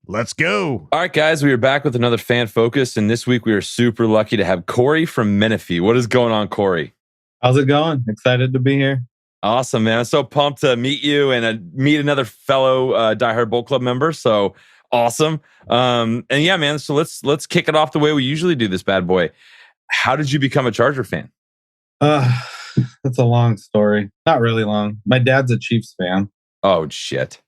Let's go. All right, guys, we are back with another Fan Focus, and this week we are super lucky to have Corey from Menifee. What is going on, Corey? How's it going? Excited to be here. Awesome, man. I'm so pumped to meet you and meet another fellow diehard Bolt Club member. So awesome. And yeah, man, so let's kick it off the way we usually do this bad boy. How did you become a Charger fan? That's a long story. Not really long. My dad's a Chiefs fan. Oh, shit.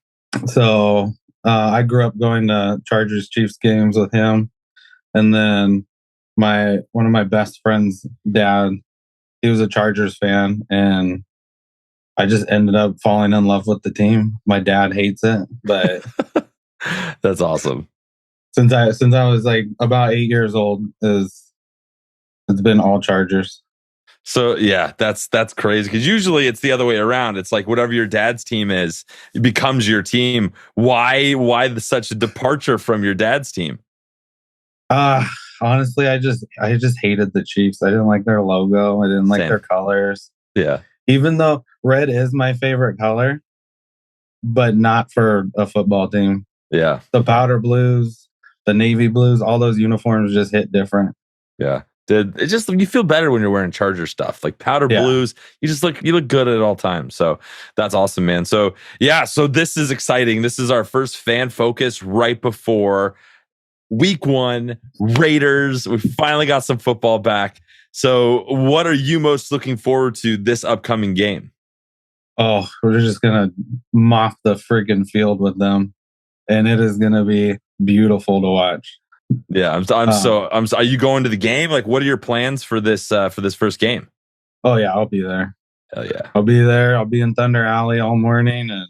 So I grew up going to Chargers Chiefs games with him. And then one of my best friends' dad, he was a Chargers fan, and I just ended up falling in love with the team. My dad hates it, but that's awesome. Since I was like about 8 years old, it's been all Chargers. So yeah, that's crazy, because usually it's the other way around. It's like whatever your dad's team is, it becomes your team. Why such a departure from your dad's team? Honestly, I just hated the Chiefs. I didn't like their logo. I didn't like their colors. Yeah. Even though red is my favorite color, but not for a football team. Yeah. The powder blues, the navy blues, all those uniforms just hit different. Yeah. You feel better when you're wearing Charger stuff, like powder blues. You look good at all times. So that's awesome, man. So yeah, so this is exciting. This is our first Fan Focus right before week 1, Raiders. We finally got some football back. So what are you most looking forward to this upcoming game? Oh, we're just going to mop the friggin' field with them. And it is going to be beautiful to watch. Yeah, are you going to the game? Like, what are your plans for this first game? Oh yeah, I'll be there. Hell yeah. I'll be there. I'll be in Thunder Alley all morning, and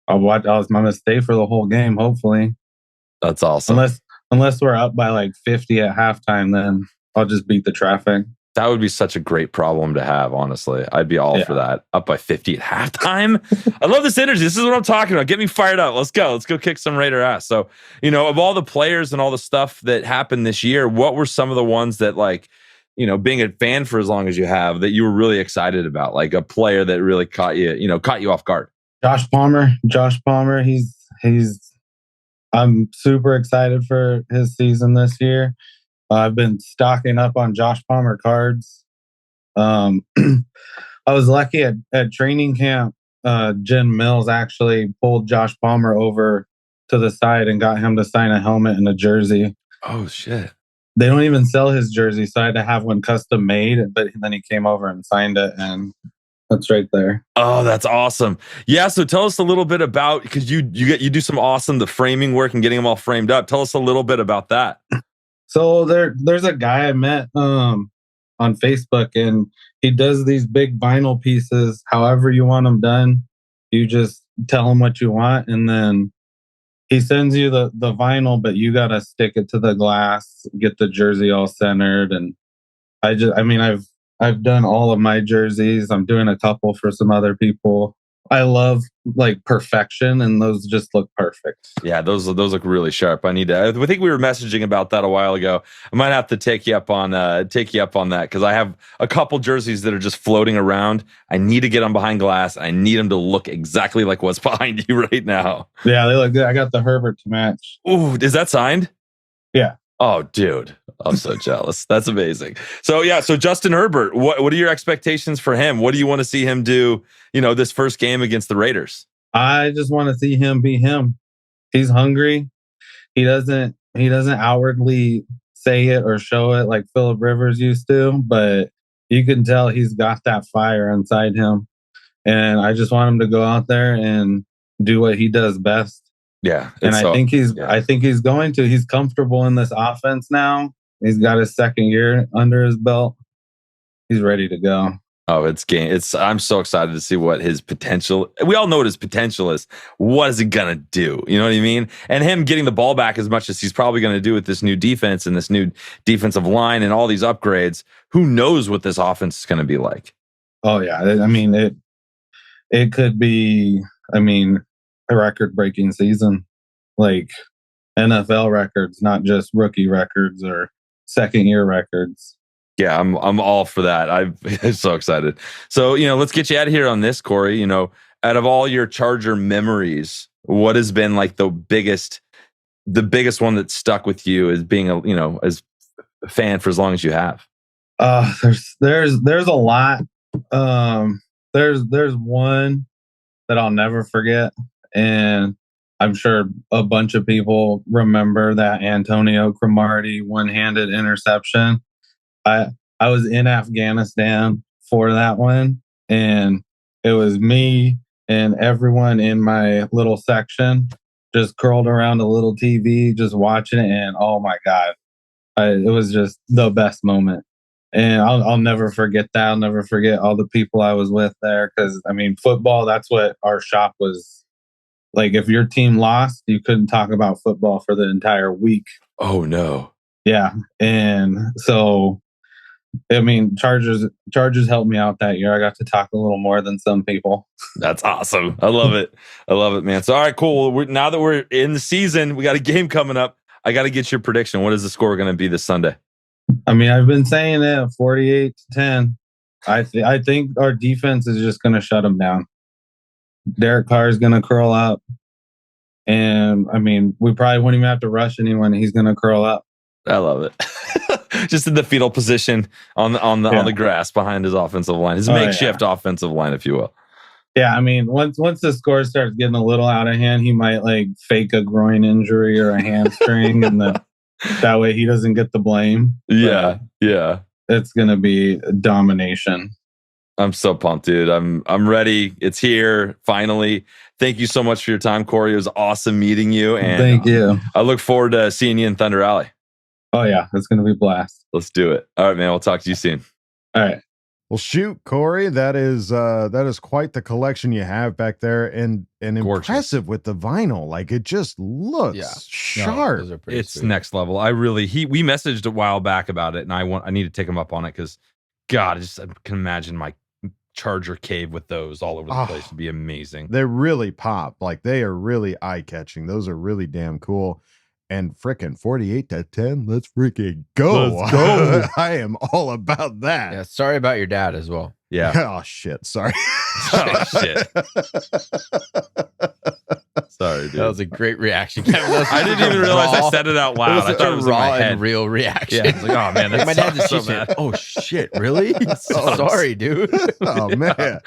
I'm going to stay for the whole game, hopefully. That's awesome. Unless we're up by like 50 at halftime, then I'll just beat the traffic. That would be such a great problem to have, honestly. I'd be all for that. Up by 50 at halftime. I love this energy. This is what I'm talking about. Get me fired up. Let's go. Let's go kick some Raider ass. So, of all the players and all the stuff that happened this year, what were some of the ones that, like, being a fan for as long as you have, that you were really excited about? Like a player that really caught you off guard? Josh Palmer. I'm super excited for his season this year. I've been stocking up on Josh Palmer cards. I was lucky at training camp. Jen Mills actually pulled Josh Palmer over to the side and got him to sign a helmet and a jersey. Oh shit. They don't even sell his jersey, so I had to have one custom made, but then he came over and signed it, and that's right there. Oh, that's awesome. Yeah, so tell us a little bit about, because you do some awesome the framing work and getting them all framed up. Tell us a little bit about that. So there's a guy I met on Facebook, and he does these big vinyl pieces. However you want them done, you just tell him what you want, and then he sends you the vinyl, but you got to stick it to the glass, get the jersey all centered. And I've done all of my jerseys. I'm doing a couple for some other people. I love like perfection, and those just look perfect. Yeah, those look really sharp. I think we were messaging about that a while ago. I might have to take you up on that, because I have a couple jerseys that are just floating around. I need to get them behind glass. I need them to look exactly like what's behind you right now. Yeah, they look good. I got the Herbert to match. Ooh, is that signed? Yeah. Oh, dude, I'm so jealous. That's amazing. So yeah, so Justin Herbert, what are your expectations for him? What do you want to see him do, this first game against the Raiders? I just want to see him be him. He's hungry. He doesn't outwardly say it or show it like Phillip Rivers used to, but you can tell he's got that fire inside him. And I just want him to go out there and do what he does best. Yeah. And I think he's going to. He's comfortable in this offense now. He's got his second year under his belt. He's ready to go. Oh, I'm so excited to see what his potential. We all know what his potential is. What is he gonna do? You know what I mean? And him getting the ball back as much as he's probably gonna do with this new defense and this new defensive line and all these upgrades. Who knows what this offense is gonna be like? Oh yeah, I mean it could be. I mean, a record-breaking season, like NFL records, not just rookie records or second-year records. Yeah, I'm all for that. I'm so excited. So, let's get you out of here on this, Corey. Out of all your Charger memories, what has been like the biggest one that stuck with you as being as a fan for as long as you have? There's a lot. There's one that I'll never forget. And I'm sure a bunch of people remember that Antonio Cromartie one-handed interception. I was in Afghanistan for that one, and it was me and everyone in my little section just curled around a little TV, just watching it. And oh my God, it was just the best moment. And I'll never forget that. I'll never forget all the people I was with there. Because, football, that's what our shop was. Like, if your team lost, you couldn't talk about football for the entire week. Oh, no. Yeah. And so, Chargers helped me out that year. I got to talk a little more than some people. That's awesome. I love it. I love it, man. So, all right, cool. Now that we're in the season, we got a game coming up. I got to get your prediction. What is the score going to be this Sunday? I've been saying it, 48-10. I think our defense is just going to shut them down. Derek Carr is going to curl up. And, we probably wouldn't even have to rush anyone. He's going to curl up. I love it. Just in the fetal position on the grass behind his offensive line. His makeshift offensive line, if you will. Yeah, once the score starts getting a little out of hand, he might fake a groin injury or a hamstring, and that way he doesn't get the blame. Yeah, yeah. It's gonna be domination. I'm so pumped, dude. I'm ready. It's here finally. Thank you so much for your time, Corey. It was awesome meeting you. And thank you. I look forward to seeing you in Thunder Alley. Oh yeah, it's gonna be a blast. Let's do it. All right, man. We'll talk to you soon. All right. Well, shoot, Corey, that is quite the collection you have back there, and impressive with the vinyl. Like, it just looks sharp. No, it's sweet. Next level. We messaged a while back about it, and I need to take him up on it because, God, I can imagine my Charger cave with those all over the place would be amazing. They really pop. Like, they are really eye catching. Those are really damn cool. And frickin' 48-10, let's freaking go. Let's go. I am all about that. Yeah, sorry about your dad as well. Yeah. Oh, shit. Sorry. Oh, shit. Sorry, dude. That was a great reaction. I didn't even realize I said it out loud. I thought it was raw in my head. and real reaction. Yeah, I was like, oh, man. Like, my dad just so said, oh, shit, really? Sorry, dude. Oh, man.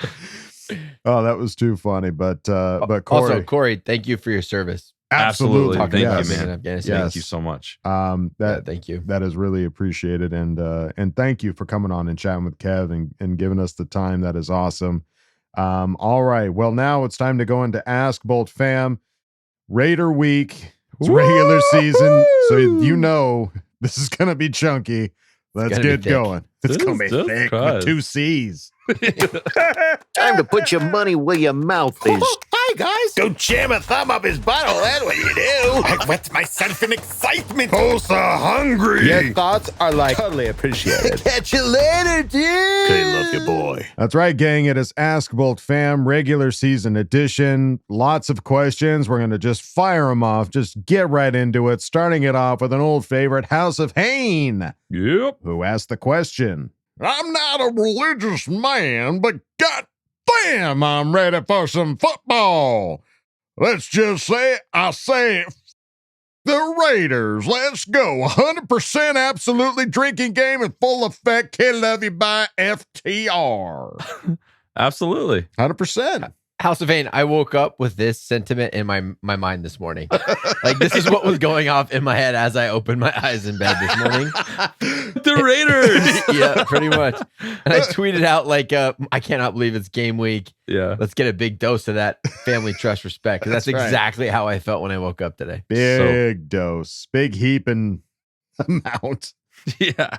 Oh, that was too funny. But Corey. Also, Corey, thank you for your service. Absolutely. Thank Yes. you, man. Yes. Thank you so much. Thank you. That is really appreciated. And thank you for coming on and chatting with Kev and giving us the time. That is awesome. All right. Well, now it's time to go into Ask Boltfam. Raider week. It's regular season. So you know this is going to be chunky. Let's get going. It's going to be thick with 2 C's. Time to put your money where your mouth is. Hi, guys. Go jam a thumb up his butthole. That's what you do. I wet myself in excitement. Oh, so hungry. Your thoughts are like totally appreciated. Catch you later, dude. Okay, love you, boy. That's right, gang. It is Ask Boltfam, regular season edition. Lots of questions. We're going to just fire them off. Just get right into it. Starting it off with an old favorite, House of Hain. Yep. Who asked the question? I'm not a religious man, but goddamn, I'm ready for some football. Let's just say, I say the Raiders. Let's go. 100% absolutely drinking game in full effect. Kid love you by FTR. Absolutely. 100%. House of Hain, I woke up with this sentiment in my mind this morning. Like, this is what was going off in my head as I opened my eyes in bed this morning. The Raiders. Yeah, pretty much. And I tweeted out, like, I cannot believe it's game week. Yeah. Let's get a big dose of that family trust respect. Because that's exactly how I felt when I woke up today. Big dose. Big heaping amount. Yeah.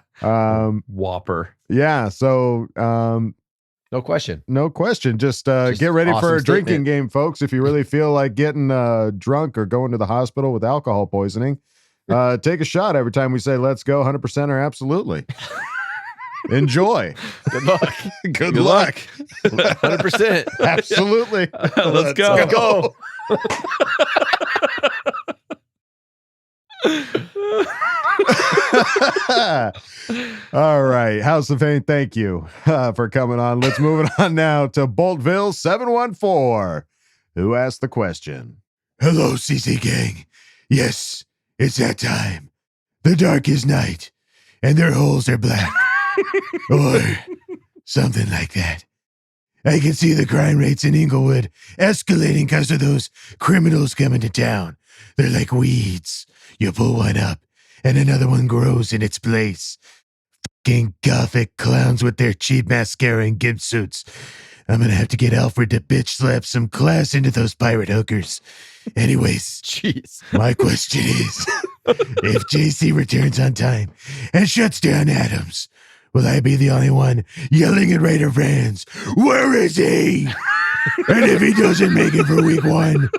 Whopper. Yeah. So, no question. No question. Just get ready for a drinking game, folks. If you really feel like getting drunk or going to the hospital with alcohol poisoning, take a shot every time we say, let's go 100% or absolutely. Enjoy. Good luck. Good luck. 100%. Absolutely. Let's go. All right. House of Hain, thank you for coming on. Let's move it on now to Boltville 714, who asked the question. Hello, CC gang. Yes, it's that time. The darkest night, and their holes are black. Or something like that. I can see the crime rates in Inglewood escalating because of those criminals coming to town. They're like weeds. You pull one up, and another one grows in its place. Fucking gothic clowns with their cheap mascara and gimp suits. I'm gonna have to get Alfred to bitch slap some class into those pirate hookers. Anyways, jeez. My question is, if JC returns on time and shuts down Adams, will I be the only one yelling at Raider fans, where is he? And if he doesn't make it for week 1,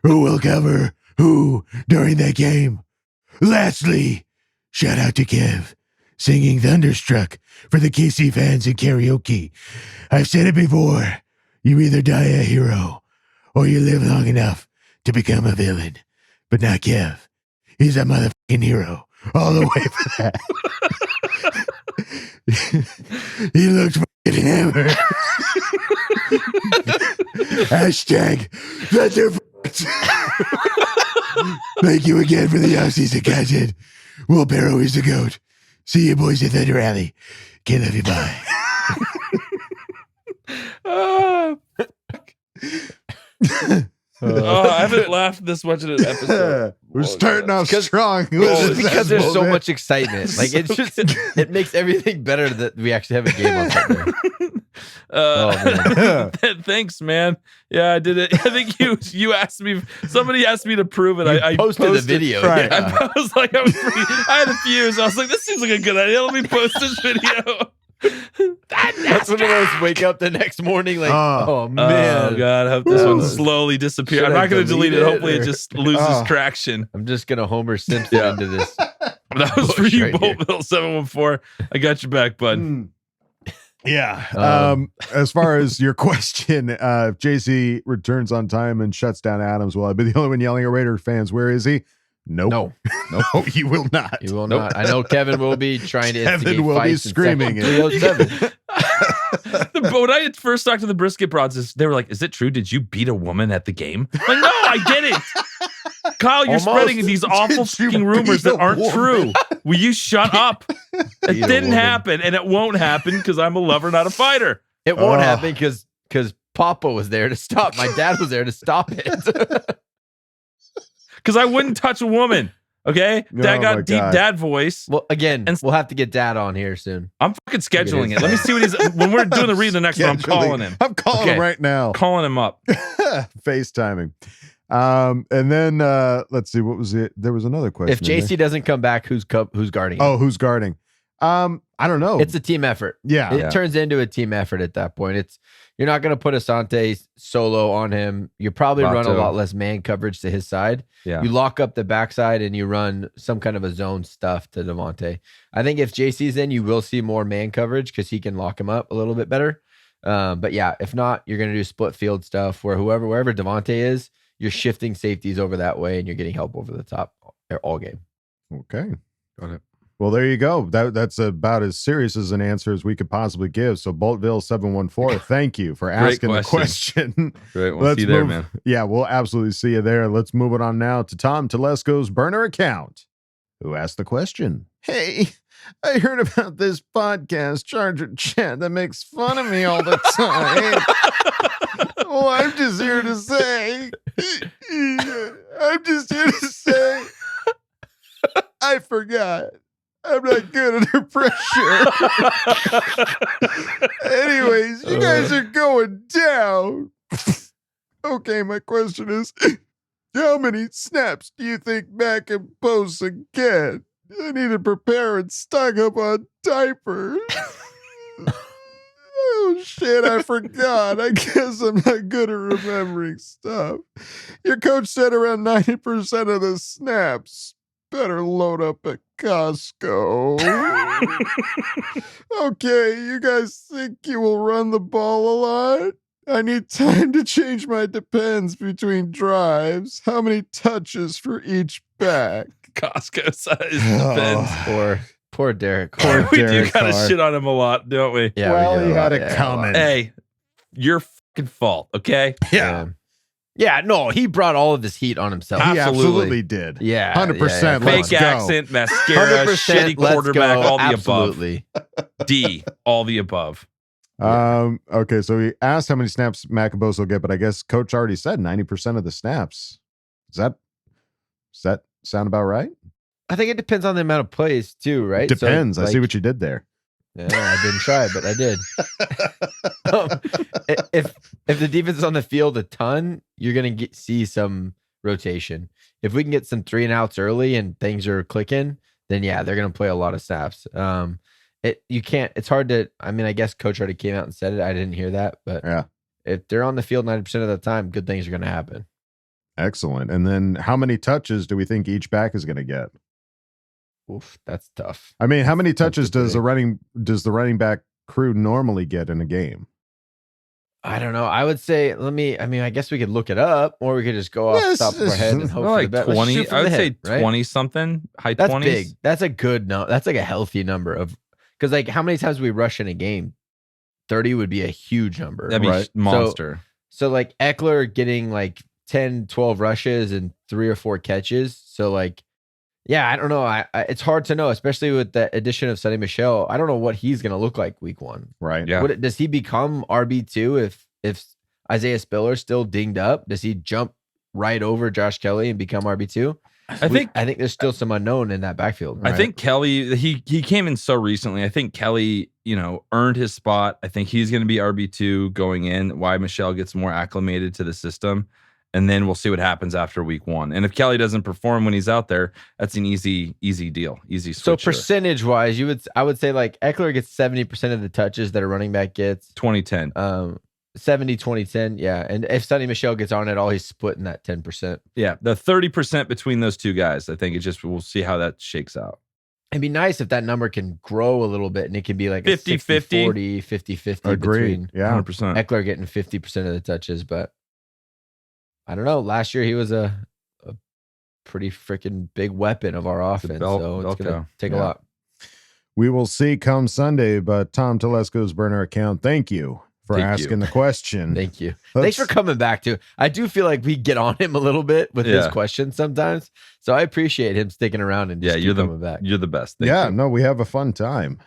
who will cover who during that game? Lastly, shout out to Kev, singing Thunderstruck for the KC fans in karaoke. I've said it before, you either die a hero or you live long enough to become a villain. But not Kev. He's a motherfucking hero all the way for that. He looks fucking hammered. Hashtag Thunderfuck. Thank you again for the offseason content. Will Barrow is the GOAT. See you boys at Thunder Alley. Can't love you, bye. I haven't laughed this much in an episode. We're starting off strong. Just because there's so much excitement. Like, it's just, it makes everything better that we actually have a game on Sunday. Thanks, man. Yeah, I did it. I think you asked me. Somebody asked me to prove it. I posted the video. Right. I was like, I had a fuse. I was like, this seems like a good idea. Let me post this video. That's when I always wake up the next morning like, oh man. Oh god, I hope this one slowly disappears. I'm not going to delete it. Hopefully it just loses traction. I'm just going to Homer Simpson into this. That was for you, Boltville 714. I got your back, bud. Yeah. As far as your question, if JC returns on time and shuts down Adams, will I be the only one yelling at Raider fans? Where is he? Nope. No, he will not. He will not. I know Kevin will be trying to Kevin will be screaming it. When I first talked to the Brisket Broads, they were like, is it true? Did you beat a woman at the game? I'm like, no, I didn't. Kyle, you're spreading these awful fucking rumors that aren't true. Will you shut up? It didn't happen, and it won't happen because I'm a lover, not a fighter. It won't happen because Papa was there to stop. My dad was there to stop it. because I wouldn't touch a woman. Okay, Dad got deep dad voice. Well, again, and we'll have to get Dad on here soon. I'm fucking scheduling it. Let me see what he's when we're doing the read the next one. I'm calling him. I'm calling him right now. Calling him up. FaceTiming. And then let's see, what was it? There was another question. If JC doesn't come back, who's guarding him? Oh, who's guarding? I don't know. It's a team effort. Yeah. It turns into a team effort at that point. You're not going to put Asante solo on him. You probably run a lot less man coverage to his side. Yeah. You lock up the backside and you run some kind of a zone stuff to Devontae. I think if JC's in, you will see more man coverage because he can lock him up a little bit better. But yeah, if not, you're going to do split field stuff where wherever Devontae is, you're shifting safeties over that way and you're getting help over the top all game. Okay. Got it. Well, there you go. That's about as serious as an answer as we could possibly give. So Boltville714, thank you for asking the question. Great. We'll see you there, man. Yeah, we'll absolutely see you there. Let's move it on now to Tom Telesco's burner account, who asked the question. Hey, I heard about this podcast, Charger Chat, that makes fun of me all the time. Well, I'm just here to say, I forgot. I'm not good under pressure. Anyways, you guys are going down. Okay, my question is, how many snaps do you think Mac and Bosa get? I need to prepare and stock up on diapers. Oh, shit, I forgot. I guess I'm not good at remembering stuff. Your coach said around 90% of the snaps. Better load up at Costco. Okay, you guys think you will run the ball a lot? I need time to change my depends between drives. How many touches for each back? Costco size depends. Poor Derek. We do kind of shit on him a lot, don't we? Yeah, well, he had it coming. Hey, your fucking fault, okay? Yeah. Yeah, no, he brought all of this heat on himself. He absolutely did. Yeah. 100%. Fake accent, mascara, shitty quarterback, all the absolutely. above. D, all the above. Okay, so he asked how many snaps Mac and Bosa will get, but I guess Coach already said 90% of the snaps. Does that sound about right? I think it depends on the amount of plays too, right? Depends. So, I see what you did there. Yeah, I didn't try, but I did. If the defense is on the field a ton, you're going to see some rotation. If we can get some 3-and-outs early and things are clicking, then yeah, they're going to play a lot of snaps. It's hard to, I mean, I guess Coach already came out and said it. I didn't hear that, but yeah, if they're on the field 90% of the time, good things are going to happen. Excellent. And then how many touches do we think each back is going to get? Oof, that's tough. I mean, how many touches does the running back crew normally get in a game? I don't know. I would say, I guess we could look it up, or we could just go off the top of our head and hope for the best. 20. I would say 20 something, high 20s. That's big. That's a good no. That's like a healthy number of, because like how many times do we rush in a game? 30 would be a huge number. That'd be monster. So like Eckler getting like 10, 12 rushes and 3 or 4 catches. So like, yeah, I don't know. It's hard to know, especially with the addition of Sonny Michel. I don't know what he's going to look like week 1. Right. Yeah. Does he become RB2 if Isaiah Spiller's still dinged up? Does he jump right over Josh Kelly and become RB2? I think there's still some unknown in that backfield. Right? I think Kelly, he came in so recently. I think Kelly, earned his spot. I think he's going to be RB2 going in. Why Michelle gets more acclimated to the system. And then we'll see what happens after week 1. And if Kelly doesn't perform when he's out there, that's an easy deal. Easy switch. So percentage wise, I would say like Eckler gets 70% of the touches that a running back gets. 20-10. 70, 20-10. Yeah. And if Sonny Michel gets on it all, he's splitting that 10%. Yeah. The 30% between those two guys, I think we'll see how that shakes out. It'd be nice if that number can grow a little bit and it can be like 50-50. 40, 50-50. Agreed. Yeah. 100%. Eckler getting 50% of the touches, but I don't know. Last year he was a pretty freaking big weapon of our offense, so it's going to take a lot. We will see come Sunday, but Tom Telesco's burner account, thank you for asking the question. Thank you. Thanks for coming back to. I do feel like we get on him a little bit with his questions sometimes, so I appreciate him sticking around and just coming back. You're the best. Thank you. No, we have a fun time.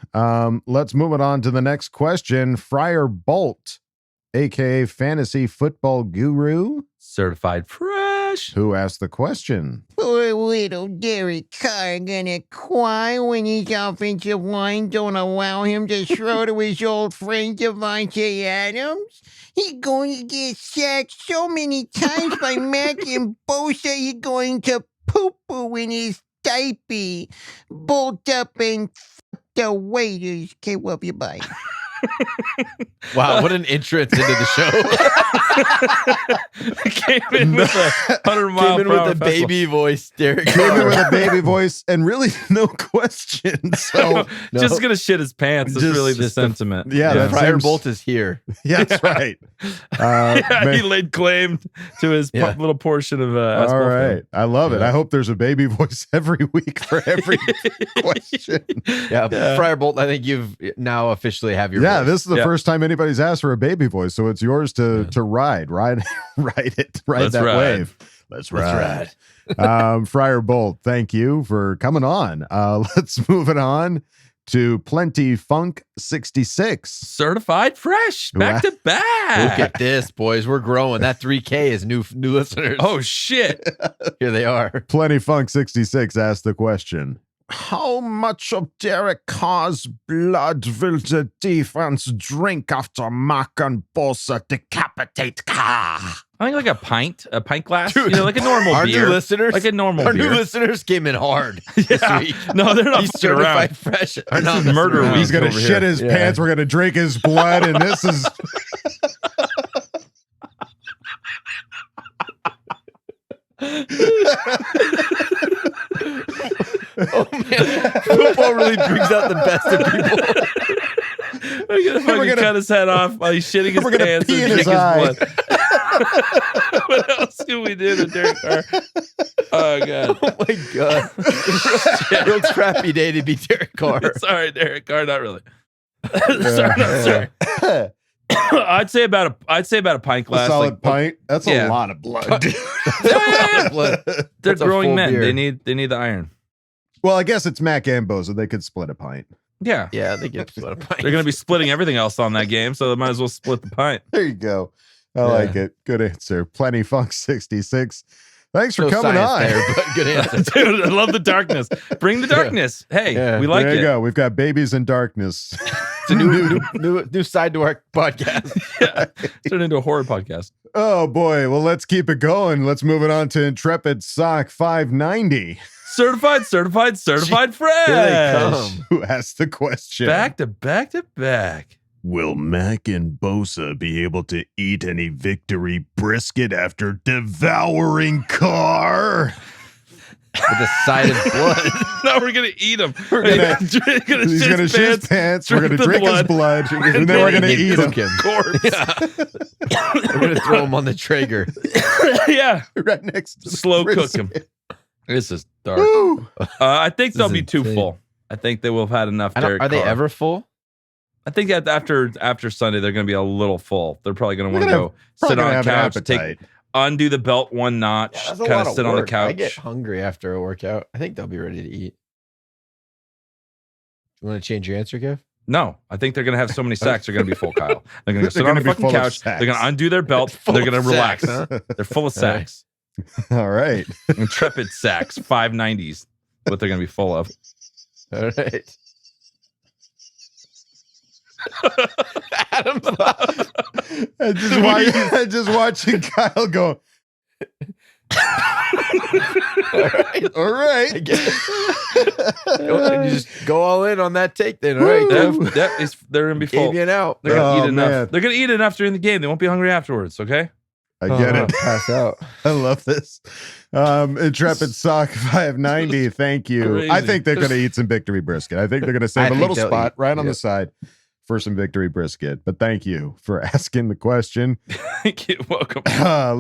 Let's move it on to the next question. Friar Bolt, aka Fantasy Football Guru. Certified fresh. Fresh? Who asked the question? Poor little Derek Carr gonna cry when his offensive line don't allow him to throw to his old friend Devontae Adams. He's going to get sacked so many times by Mac and Bosa, he's going to poo-poo in his diaper. Bolt up and the waiters. Okay, love you, bye. Wow, what an entrance into the show. Came in with a 100-mile Came in with a baby voice, Derek. Came in with a baby voice and really no question. So just gonna shit his pants. That's really the sentiment. Yeah, Friar Bolt is here. Yeah, that's right. He laid claim to his little portion of Ask all Boltfam. right. I love it. I hope there's a baby voice every week for every question. Yeah, Friar Bolt, I think you've now officially have your voice. This is the first time anybody's asked for a baby voice, so it's yours to ride that wave. Let's ride. Friar Bolt, thank you for coming on. Let's move it on to Plenty Funk 66. Certified fresh, back to back. Look at this, boys. We're growing. That 3K is new listeners. Oh, shit. Here they are. Plenty Funk 66 asked the question. How much of Derek Carr's blood will the defense drink after Mac and Bosa decapitate Carr? I think like a pint glass, like a normal our beer. New listeners, like a normal our beer. new listeners came in hard this week. No, they're not He's fucking around. certified fresh. This is murder week. He's gonna over shit here. his pants. We're gonna drink his blood, and this is. Oh man, football really brings out the best of people. We're gonna fucking cut his head off while he's shitting his pants pee and in his drink his eye. blood. What else can we do to Derek Carr? Oh god! Oh my god! Real crappy day to be Derek Carr. Sorry, Derek Carr. Not really. Sorry. I'd say about a pint glass. A solid pint. That's a lot of blood. Dude. They're That's a growing full men. beer. They need the iron. Well, I guess it's Mac and Bosa. They could split a pint. Yeah, they get split a pint. They're going to be splitting everything else on that game, so they might as well split the pint. There you go. I like it. Good answer. Plenty Funk 66. Thanks for No coming science on. there, but good answer. Dude, I love the darkness. Bring the darkness. Hey, we like there you it. go. We've got Babies in Darkness. It's a new side to our podcast. Turn into a horror podcast. Oh boy. Well, let's keep it going. Let's move it on to Intrepid Sock 590. Certified fresh. Here they come. Who asked the question? Back to back. Will Mac and Bosa be able to eat any victory brisket after devouring Carr? With a side of blood. No, we're gonna eat him. He's gonna shit his pants. We're gonna drink his blood, and then we're gonna eat him. Corpse. Yeah. We're gonna throw him on the Traeger. Yeah, right next to the slow cook him. This is dark. I think they'll be too full. I think they will have had enough. Are they ever full? I think that after Sunday they're going to be a little full. They're probably going to want to go sit on a couch, undo the belt one notch, kind of sit on the couch. I get hungry after a workout. I think they'll be ready to eat. You want to change your answer, Kev? No, I think they're going to have so many sacks. They're going to be full, Kyle. They're going to sit on the fucking couch. They're going to undo their belt. They're going to relax. Huh? They're full of sacks. All right. Intrepid sacks, 590s. What they're going to be full of. All right. Adam, I just watching Kyle go. All right. I get it. You just go all in on that take then. All right. They're going to be full. Gave you an out. They're going to eat enough. Man. They're going to eat enough during the game. They won't be hungry afterwards. Okay. I get it. Pass out. I love this. Intrepid Sock 590. Thank you. Crazy. I think they're going to eat some victory brisket. I think they're going to save a little spot right on yeah. the side for some victory brisket. But thank you for asking the question. Thank you. Welcome.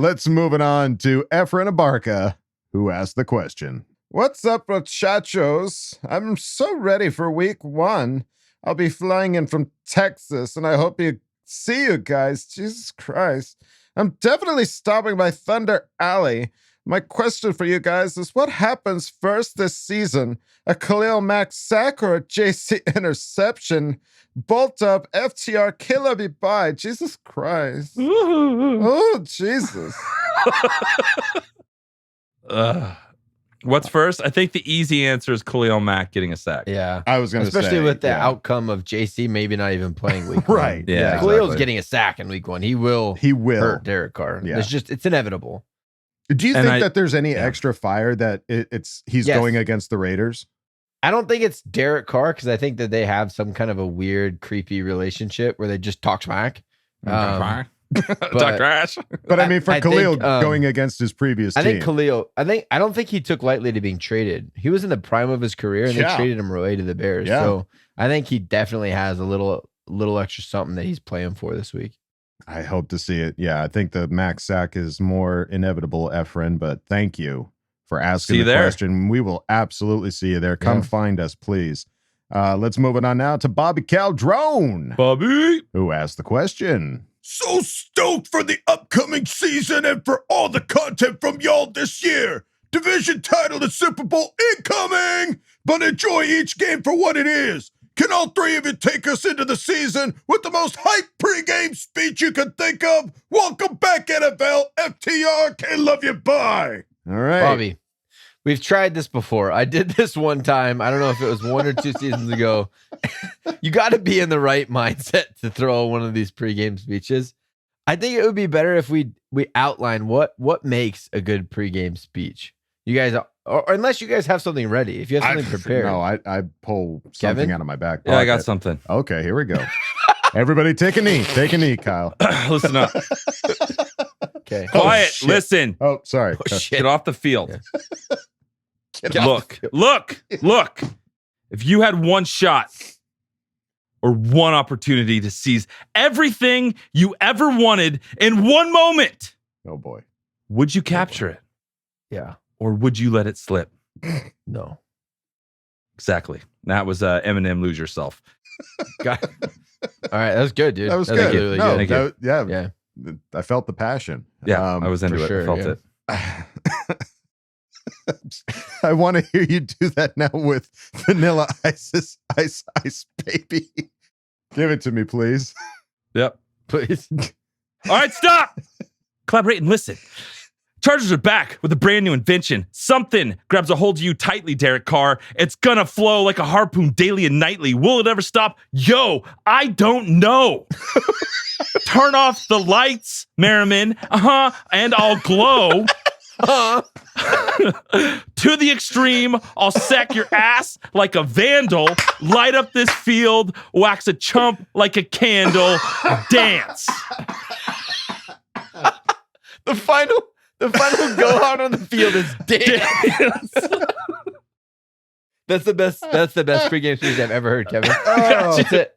Let's move it on to Efren Abarca, who asked the question. What's up, muchachos? I'm so ready for week 1. I'll be flying in from Texas, and I hope you see you guys. Jesus Christ. I'm definitely stopping by Thunder Alley. My question for you guys is, what happens first this season? A Khalil Mack sack or a JC interception? Bolt up, FTR, killer be by. Jesus Christ. Oh, Jesus. What's first? I think the easy answer is Khalil Mack getting a sack. Yeah. I was going to say. Especially with the outcome of JC maybe not even playing week right. 1. Yeah. Khalil's getting a sack in week 1. He will hurt Derek Carr. Yeah. It's inevitable. Do you think that there's any extra fire that he's going against the Raiders? I don't think it's Derek Carr because I think that they have some kind of a weird, creepy relationship where they just talk smack. Talk trash. But I mean, for Khalil going against his previous team. I think Khalil, I don't think he took lightly to being traded. He was in the prime of his career and they traded him away to the Bears. Yeah. So I think he definitely has a little extra something that he's playing for this week. I hope to see it. Yeah, I think the max sack is more inevitable, Efren, but thank you for asking the question. We will absolutely see you there. Come find us, please. Let's move it on now to Bobby Caldrone. Bobby, who asked the question. So stoked for the upcoming season and for all the content from y'all this year. Division title and Super Bowl incoming, but enjoy each game for what it is. Can all three of you take us into the season with the most hype pregame speech you can think of? Welcome back, NFL. FTR, can't love you, bye. All right. Bobby, we've tried this before. I did this one time. I don't know if it was 1 or 2 seasons ago. You got to be in the right mindset to throw one of these pregame speeches. I think it would be better if we outline what makes a good pregame speech. You guys, or unless you guys have something ready. If you have something prepared. No, I pull something out of my back pocket. Yeah, I got something. Okay, here we go. Everybody take a knee. Take a knee, Kyle. Listen up. Okay. Quiet. Listen. Oh, sorry. Get off the field. Look. If you had one shot or one opportunity to seize everything you ever wanted in one moment, oh boy, would you capture it? Yeah. Or would you let it slip? No. Exactly. That was Eminem, Lose Yourself. All right, that was good, dude. That was good. Really no, good. Yeah. I felt the passion. Yeah, I was into it. sure, I felt it. I want to hear you do that now with Vanilla Ice Baby. Give it to me, please. Yep. Please. All right, stop. Collaborate and listen. Chargers are back with a brand new invention. Something grabs a hold of you tightly, Derek Carr. It's gonna flow like a harpoon daily and nightly. Will it ever stop? Yo, I don't know. Turn off the lights, Merriman. And I'll glow. To the extreme, I'll sack your ass like a vandal, light up this field, wax a chump like a candle, dance. The final go out on the field is dance. That's the best pregame speech I've ever heard, Kevin. That's it.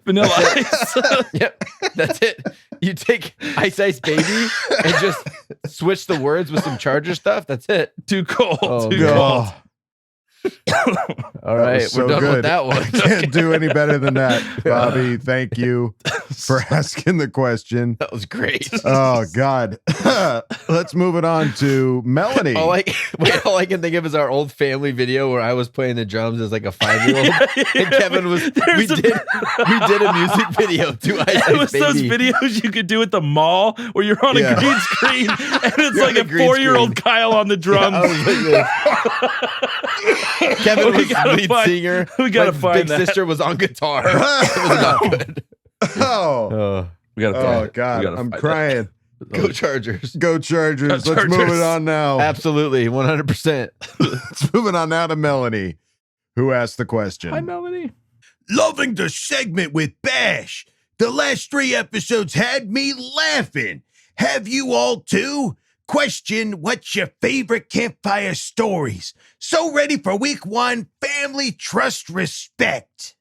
Vanilla Ice. Yep, that's it. You take Ice Baby and just switch the words with some Charger stuff. That's it. Too cold. Oh, Too cold. All right, so we're done good. with that one. Can't do any better than that, Bobby. Thank you for asking the question. That was great. Oh God. Let's move it on to Melanie. All I can think of is our old family video where I was playing the drums as like a 5-year-old, and Kevin was. We did a music video to Ice It was Baby. those videos you could do at the mall where you're on a green screen and it's like a green 4-year-old Kyle on the drums. Kevin was lead singer. We gotta My find big that. sister was on guitar. It was not good. We gotta find Oh it. God, We gotta I'm find crying. Go Chargers. Go Chargers. Go Let's move Chargers. it on now. Absolutely, 100%. Let's move it on now to Melanie, who asked the question. Hi, Melanie. Loving the segment with Bash. The last 3 episodes had me laughing. Have you all too? Question, what's your favorite campfire stories? So ready for week 1, family, trust, respect.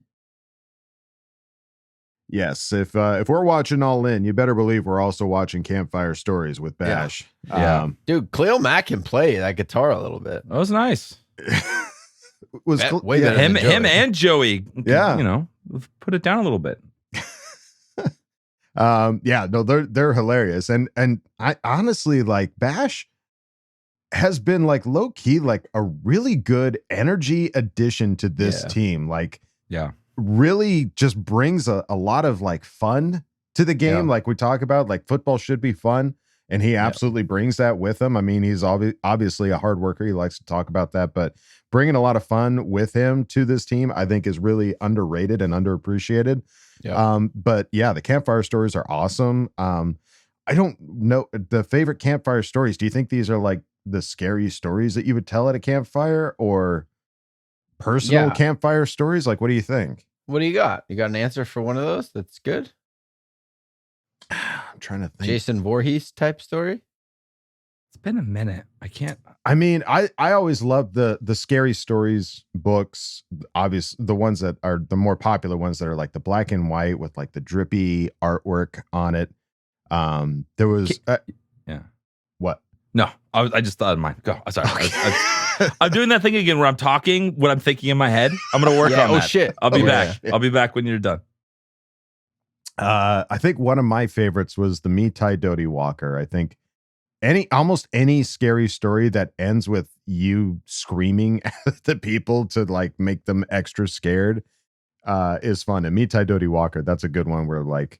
Yes, if we're watching All In, you better believe we're also watching Campfire Stories with Bash. Yeah. Dude, Khalil Mack can play that guitar a little bit. That was nice. Was Way better than Joey. Him and Joey. Yeah. You know, put it down a little bit. Yeah, no, they're hilarious. And I honestly, like, Bash has been like low key, like a really good energy addition to this team. Like, yeah, really just brings a lot of like fun to the game. Yeah. Like we talk about, like football should be fun. And he absolutely brings that with him. I mean, he's obviously a hard worker. He likes to talk about that, but bringing a lot of fun with him to this team, I think, is really underrated and underappreciated. But yeah, the campfire stories are awesome. I don't know the favorite campfire stories. Do you think these are like the scary stories that you would tell at a campfire, or personal campfire stories? Like, what do you think? What do you got? You got an answer for one of those? That's good. I'm trying to think. Jason Voorhees type story. It's been a minute. I can't. I mean, I always love the scary stories books. Obviously, the ones that are the more popular ones that are like the black and white with like the drippy artwork on it. There was what? No, I just thought of mine. Go. Sorry. I'm doing that thing again where I'm talking what I'm thinking in my head. I'm gonna work on that. Oh shit! I'll be back. I'll be back when you're done. I think one of my favorites was the Me Ty Doty Walker. I think almost any scary story that ends with you screaming at the people to like make them extra scared is fun. And Me Ty Doty Walker, that's a good one where like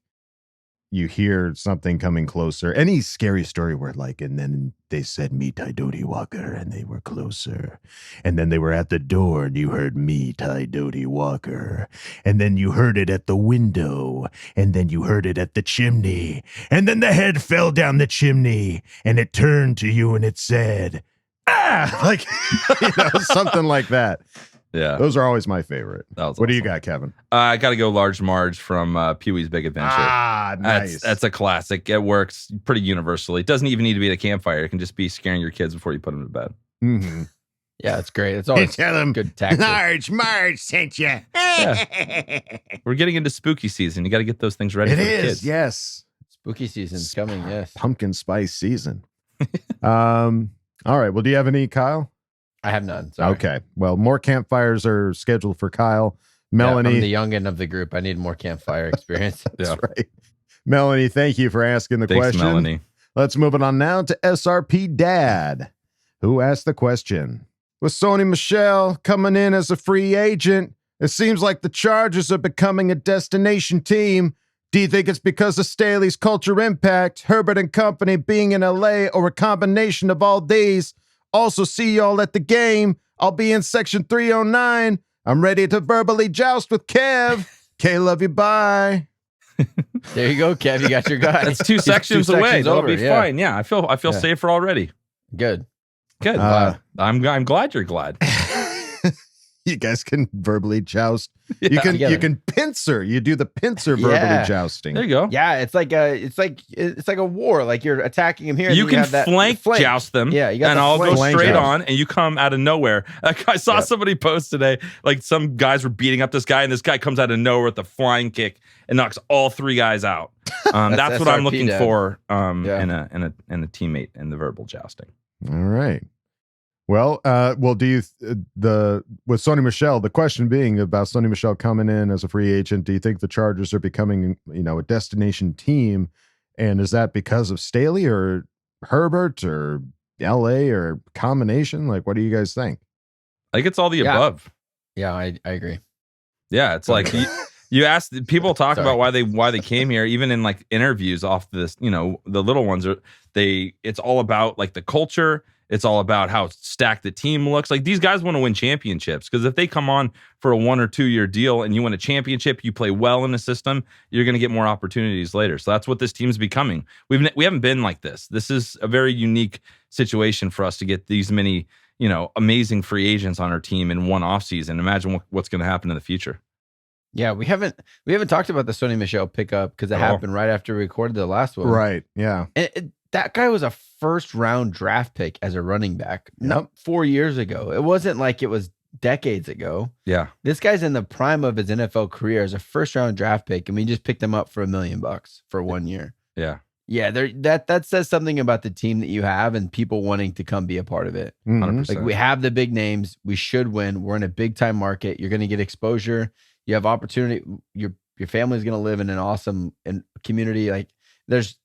you hear something coming closer. Any scary story where like, and then they said Me Ty Doty Walker and they were closer. And then they were at the door and you heard Me Ty Doty Walker. And then you heard it at the window. And then you heard it at the chimney. And then the head fell down the chimney and it turned to you and it said, ah, like, something like that. Yeah. Those are always my favorite. What do you got, Kevin? I got to go Large Marge from Pee-wee's Big Adventure. Ah, nice. That's a classic. It works pretty universally. It doesn't even need to be at a campfire. It can just be scaring your kids before you put them to bed. Mm-hmm. Yeah, it's great. It's always tell them good tactic. Large Marge sent you. We're getting into spooky season. You got to get those things ready It for the is, kids. yes. Spooky season's coming, yes. Pumpkin spice season. All right. Well, do you have any, Kyle? I have none. Sorry. Okay. Well, more campfires are scheduled for Kyle. Melanie. I'm the youngin' of the group. I need more campfire experience. That's right. Melanie, thank you for asking the question. Melanie. Let's move it on now to SRP Dad, who asked the question. With Sony Michel coming in as a free agent, it seems like the Chargers are becoming a destination team. Do you think it's because of Staley's culture impact, Herbert and company being in LA, or a combination of all these? Also, see y'all at the game. I'll be in section 309. I'm ready to verbally joust with Kev. K, love you. Bye. There you go, Kev. You got your guy. That's two sections away. That'll be fine. Yeah, I feel safer already. Good. I'm glad you're glad. You guys can verbally joust. You can pincer. You do the pincer verbally jousting. There you go. Yeah, it's like a war. Like you're attacking him here. You can flank joust them. Yeah, and I'll go straight on, and you come out of nowhere. I saw somebody post today. Like some guys were beating up this guy, and this guy comes out of nowhere with a flying kick and knocks all three guys out. That's what I'm looking for in a teammate in the verbal jousting. All right. Well, do you with Sony Michel? The question being about Sony Michel coming in as a free agent. Do you think the Chargers are becoming, a destination team? And is that because of Staley or Herbert or LA or combination? Like, what do you guys think? I think it's all the above. Yeah, I agree. Yeah, it's like you ask people talk about why they came here, even in like interviews off this. The little ones it's all about like the culture. It's all about how stacked the team looks. Like these guys want to win championships because if they come on for a 1 or 2 year deal and you win a championship, you play well in the system, you're going to get more opportunities later. So that's what this team's becoming. We haven't been like this. This is a very unique situation for us to get these many, amazing free agents on our team in one offseason. Imagine what's going to happen in the future. Yeah, we haven't talked about the Sony Michel pickup because it happened right after we recorded the last one. Right. Yeah. And that guy was a first-round draft pick as a running back 4 years ago. It wasn't like it was decades ago. Yeah. This guy's in the prime of his NFL career as a first-round draft pick, and we just picked him up for $1 million for 1 year. Yeah. Yeah, that says something about the team that you have and people wanting to come be a part of it. 100%. Like we have the big names. We should win. We're in a big-time market. You're going to get exposure. You have opportunity. Your family's going to live in an awesome community. Like there's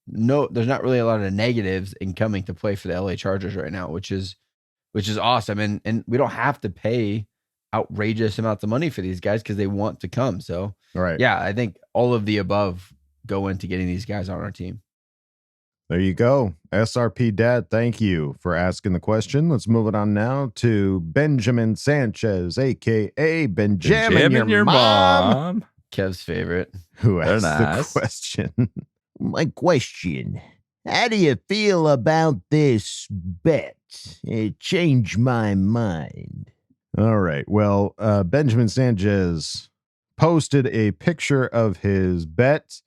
not really a lot of negatives in coming to play for the LA Chargers right now, which is awesome. And we don't have to pay outrageous amounts of money for these guys because they want to come. So right. Yeah, I think all of the above go into getting these guys on our team. There you go. SRP Dad, thank you for asking the question. Let's move it on now to Benjamin Sanchez, a.k.a. Benjamin, your mom. Kev's favorite. Who asked the question? My question. How do you feel about this bet? It changed my mind. All right. Well, Benjamin Sanchez posted a picture of his bet.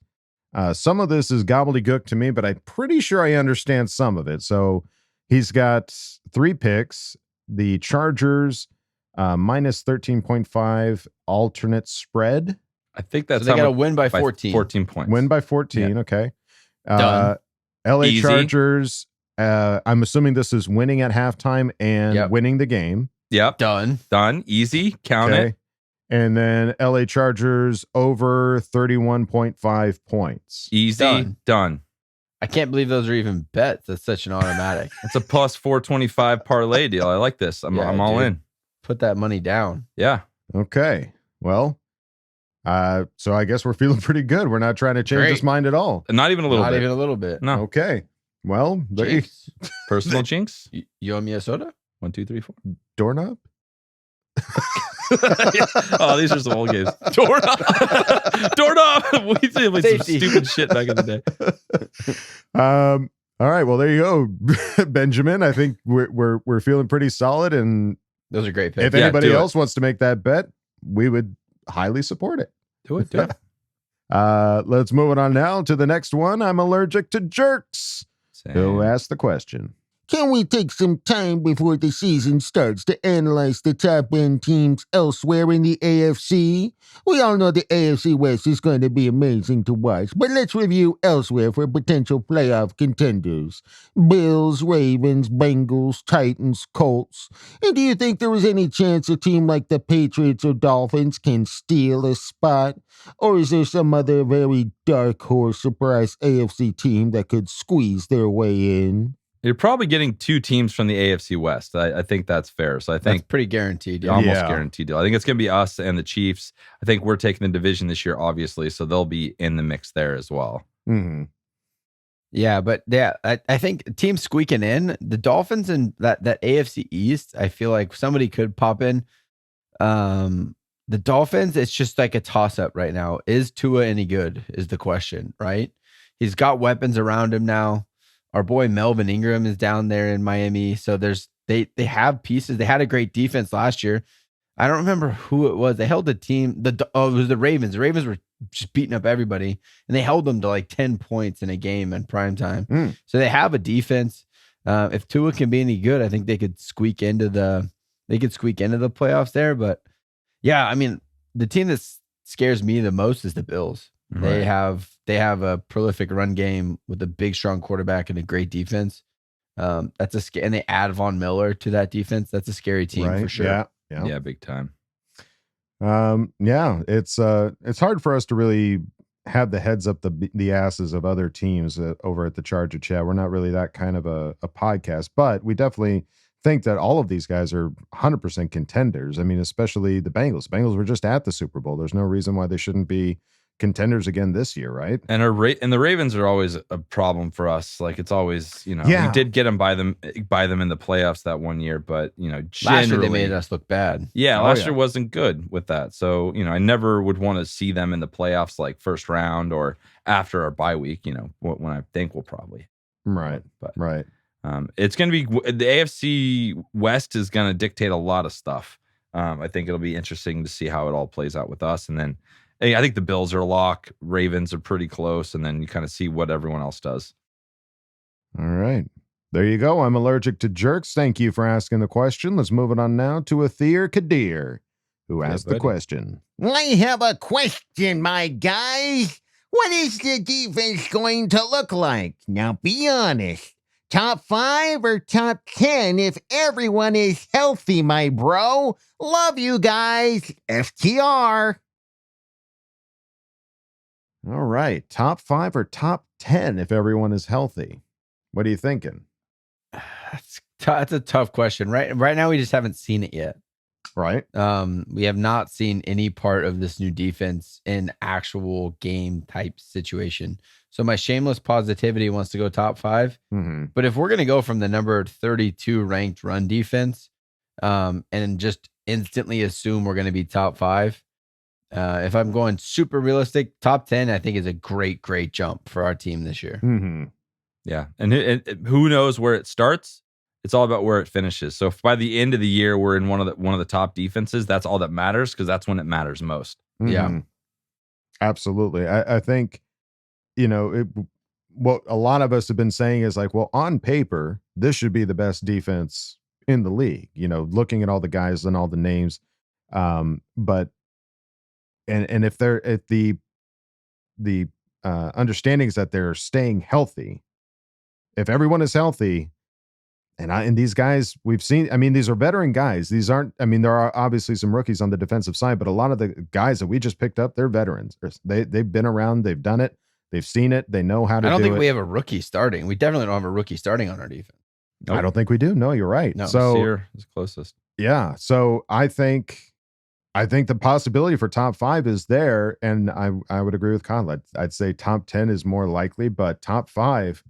Some of this is gobbledygook to me, but I'm pretty sure I understand some of it. So he's got 3 picks. The Chargers minus 13.5 alternate spread. I think that's so they got to win by 14. 14 points. Win by 14. Yeah. Okay. Done. LA Easy. Chargers. I'm assuming this is winning at halftime and winning the game. Yep. Done. Easy. Count it. And then LA Chargers over 31.5 points. Easy. Done. I can't believe those are even bets. That's such an automatic. It's a plus 425 parlay deal. I like this. I'm all in. Put that money down. Yeah. Okay. Well, so I guess we're feeling pretty good. We're not trying to change his mind at all. Not even a little bit. Not even a little bit. No. Okay. Well, personal jinx. You owe me a soda? 1, 2, 3, 4. Doorknob? Oh, these are some old games. Doorknob. We used to play some stupid shit back in the day. All right. Well, there you go, Benjamin. I think we're feeling pretty solid, and those are great picks. If anybody else wants to make that bet, we would highly support it. Do it. Let's move it on now to the next one. I'm allergic to jerks. Who asked the question? Can we take some time before the season starts to analyze the top-end teams elsewhere in the AFC? We all know the AFC West is going to be amazing to watch, but let's review elsewhere for potential playoff contenders. Bills, Ravens, Bengals, Titans, Colts. And do you think there is any chance a team like the Patriots or Dolphins can steal a spot? Or is there some other very dark horse surprise AFC team that could squeeze their way in? You're probably getting 2 teams from the AFC West. I think that's fair. So I think that's pretty guaranteed. Almost guaranteed deal. I think it's going to be us and the Chiefs. I think we're taking the division this year, obviously, so they'll be in the mix there as well. Mm-hmm. Yeah, but I think teams squeaking in, the Dolphins and that AFC East, I feel like somebody could pop in. The Dolphins, it's just like a toss-up right now. Is Tua any good is the question, right? He's got weapons around him now. Our boy Melvin Ingram is down there in Miami. So they have pieces. They had a great defense last year. I don't remember who it was. They held the team. It was the Ravens. The Ravens were just beating up everybody, and they held them to like 10 points in a game in prime time. So they have a defense. If Tua can be any good, I think they could squeak into the playoffs there. But yeah, I mean, the team that scares me the most is the Bills. Right. They have a prolific run game with a big, strong quarterback and a great defense. And they add Von Miller to that defense. That's a scary team for sure. Yeah, big time. It's hard for us to really have the heads up the asses of other teams over at the Charger Chat. We're not really that kind of a podcast, but we definitely think that all of these guys are 100% contenders. I mean, especially the Bengals. Bengals were just at the Super Bowl. There's no reason why they shouldn't be contenders again this year, right? And the Ravens are always a problem for us. Like it's always, we did get them by them in the playoffs that one year, but last year they made us look bad. Yeah, last year wasn't good with that. So I never would want to see them in the playoffs like first round or after our bye week. When I think we'll probably right. It's going to be the AFC West is going to dictate a lot of stuff. I think it'll be interesting to see how it all plays out with us, and then. I think the Bills are a lock. Ravens are pretty close, and then you kind of see what everyone else does. All right. There you go. I'm allergic to jerks. Thank you for asking the question. Let's move it on now to Athir Kadir, who asked the question. I have a question, my guys. What is the defense going to look like? Now, be honest. Top 5 or top 10 if everyone is healthy, my bro. Love you guys. FTR. All right. Top 5 or top 10 if everyone is healthy? What are you thinking? That's a tough question. Right now, we just haven't seen it yet. Right. We have not seen any part of this new defense in actual game type situation. So my shameless positivity wants to go top 5. Mm-hmm. But if we're going to go from the number 32 ranked run defense and just instantly assume we're going to be top 5, if I'm going super realistic, top 10, I think is a great jump for our team this year. Mm-hmm. Yeah. And who knows where it starts? It's all about where it finishes. So if by the end of the year we're in one of the top defenses, that's all that matters, because that's when it matters most. Mm-hmm. Yeah. Absolutely. I think, what a lot of us have been saying is like, well, on paper, this should be the best defense in the league, looking at all the guys and all the names. But if the understanding is that they're staying healthy, if everyone is healthy, and these guys we've seen, these are veteran guys. These aren't, there are obviously some rookies on the defensive side, but a lot of the guys that we just picked up, they're veterans. They've been around, they've done it, they've seen it, they know how to do it. I don't think we have a rookie starting. We definitely don't have a rookie starting on our defense. Nope. I don't think we do. No, you're right. No, so Sear is closest. Yeah. So I think the possibility for top 5 is there, and I would agree with Conlad. I'd say top 10 is more likely, but top 5,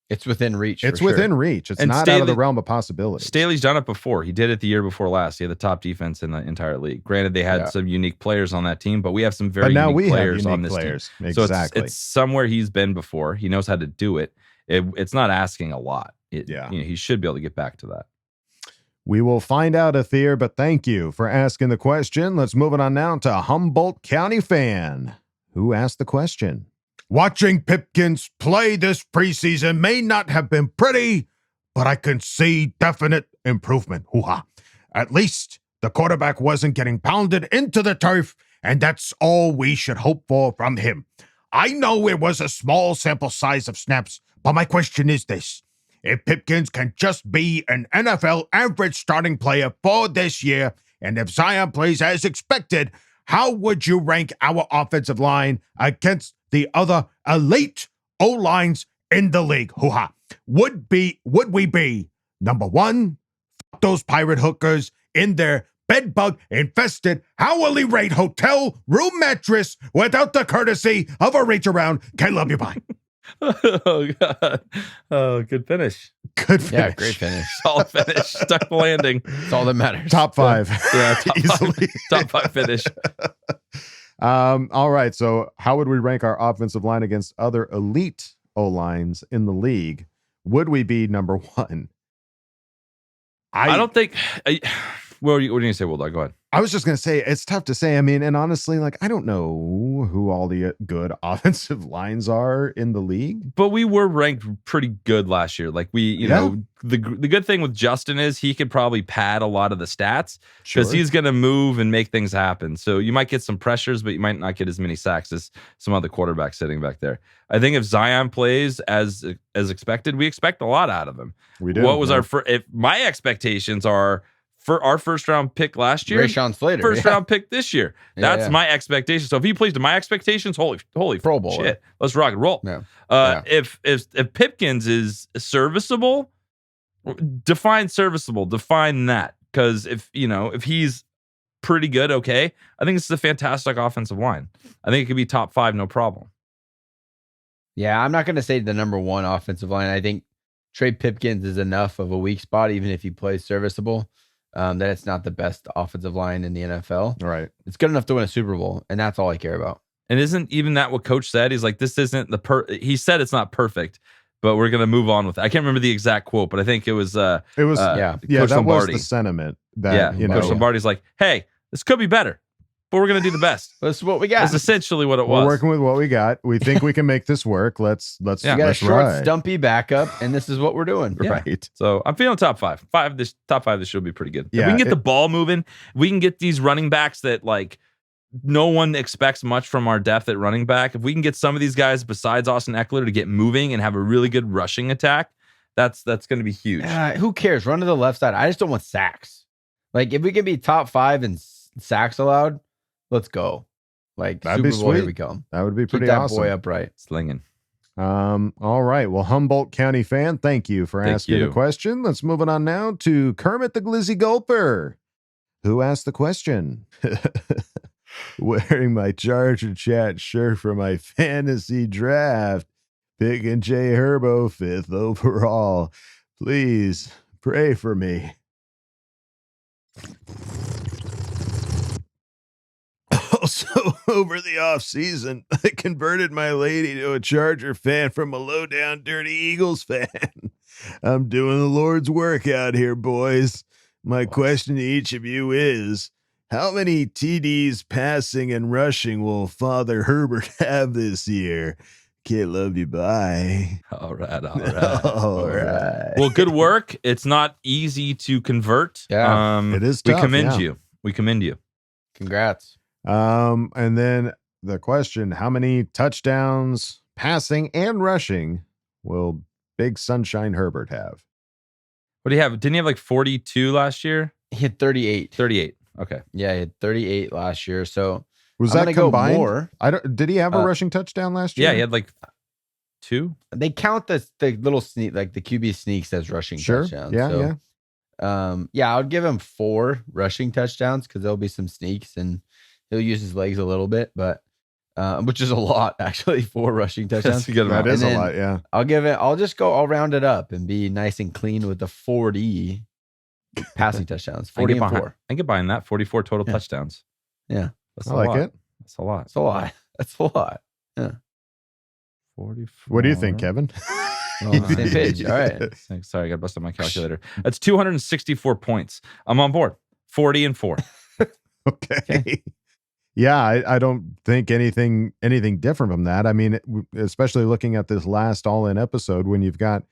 it's within reach. It's within reach. It's not out of the realm of possibility. Staley's done it before. He did it the year before last. He had the top defense in the entire league. Granted, they had some unique players on that team, but we have some very unique players on this team. Exactly. So it's somewhere he's been before. He knows how to do it. It's not asking a lot. He should be able to get back to that. We will find out, Athir, but thank you for asking the question. Let's move it on now to Humboldt County fan, who asked the question. Watching Pipkins play this preseason may not have been pretty, but I can see definite improvement. Hoo-ha. At least the quarterback wasn't getting pounded into the turf, and that's all we should hope for from him. I know it was a small sample size of snaps, but my question is this. If Pipkins can just be an NFL average starting player for this year, and if Zion plays as expected, how would you rank our offensive line against the other elite O-lines in the league? Hoo-ha. Would we be number 1, those pirate hookers in their bedbug-infested hourly rate hotel room mattress without the courtesy of a reach around? Can't love you, bye. Oh, God. Oh, good finish. Good finish. Yeah, great finish. Solid finish. Stuck the landing. That's all that matters. Top 5. Yeah, top 5 finish. All right. So how would we rank our offensive line against other elite O-lines in the league? Would we be number 1? I don't think... what are you going to say, Bulldog? Go ahead. I was just going to say, it's tough to say. And honestly, I don't know who all the good offensive lines are in the league. But we were ranked pretty good last year. The good thing with Justin is he could probably pad a lot of the stats because he's going to move and make things happen. So you might get some pressures, but you might not get as many sacks as some other quarterbacks sitting back there. I think if Zion plays as expected, we expect a lot out of him. We do. What was if my expectations are for our first round pick last year, Rashawn Slater, first round pick this year. That's my expectation. So if he plays to my expectations, holy Pro Bowl shit, let's rock and roll. Yeah. If Pipkins is serviceable, define that, because if he's pretty good, okay, I think this is a fantastic offensive line. I think it could be top 5, no problem. Yeah, I'm not going to say the number 1 offensive line. I think Trey Pipkins is enough of a weak spot, even if he plays serviceable. That it's not the best offensive line in the NFL. Right. It's good enough to win a Super Bowl, and that's all I care about. And isn't even that what Coach said? He's like, this isn't he said it's not perfect, but we're going to move on with it. I can't remember the exact quote, but I think it was Coach that Lombardi. Was the sentiment that, Coach Lombardi's like, hey, this could be better, but we're going to do the best. This is what we got. That's essentially what it was. We're working with what we got. We think we can make this work. Let's we got a short, stumpy backup, and this is what we're doing. Yeah. Right. So I'm feeling top 5. Top 5, this should be pretty good. Yeah, if we can get the ball moving, we can get these running backs that no one expects much from our depth at running back. If we can get some of these guys besides Austin Eckler to get moving and have a really good rushing attack, that's going to be huge. Who cares? Run to the left side. I just don't want sacks. If we can be top 5 and sacks allowed, let's go. That'd Super be Bowl, sweet. here we come. That would be pretty Keep that awesome. boy upright. Slinging. All right. Well, Humboldt County fan, thank you for asking the question. Let's move it on now to Kermit the Glizzy Gulper, who asked the question? Wearing my Charger Chat shirt for my fantasy draft. Picking Jay Herbo 5th overall. Please pray for me. Also, over the offseason, I converted my lady to a Charger fan from a low-down dirty Eagles fan. I'm doing the Lord's work out here, boys. My question to each of you is, how many TDs passing and rushing will Father Herbert have this year? Kid, love you. Bye. All right. Well, good work. It's not easy to convert. Yeah, it is tough. We commend you. Congrats. And then the question, how many touchdowns passing and rushing will Big Sunshine Herbert have? What do you have? Didn't he have like 42 last year? He had 38. 38. Okay. Yeah, he had 38 last year. So was I'm that combined? Go more. Did he have a rushing touchdown last year? Yeah, he had like 2. They count the little sneak, like the QB sneaks as rushing touchdowns. Yeah, yeah. I would give him 4 rushing touchdowns because there'll be some sneaks and he'll use his legs a little bit, but which is a lot actually. 4 rushing touchdowns. That is a lot. Yeah. I'll round it up and be nice and clean with the 40 passing touchdowns. 40 and 4. I get behind that. 44 total touchdowns. Yeah. That's I like lot. it. That's a lot. That's a lot. That's a lot. Yeah. 44. What do you think, Kevin? On the same page. All right. Sorry, I got busted my calculator. That's 264 points. I'm on board. 40 and 4. Okay. Yeah, I don't think anything different from that. I mean, especially looking at this last all-in episode when you've got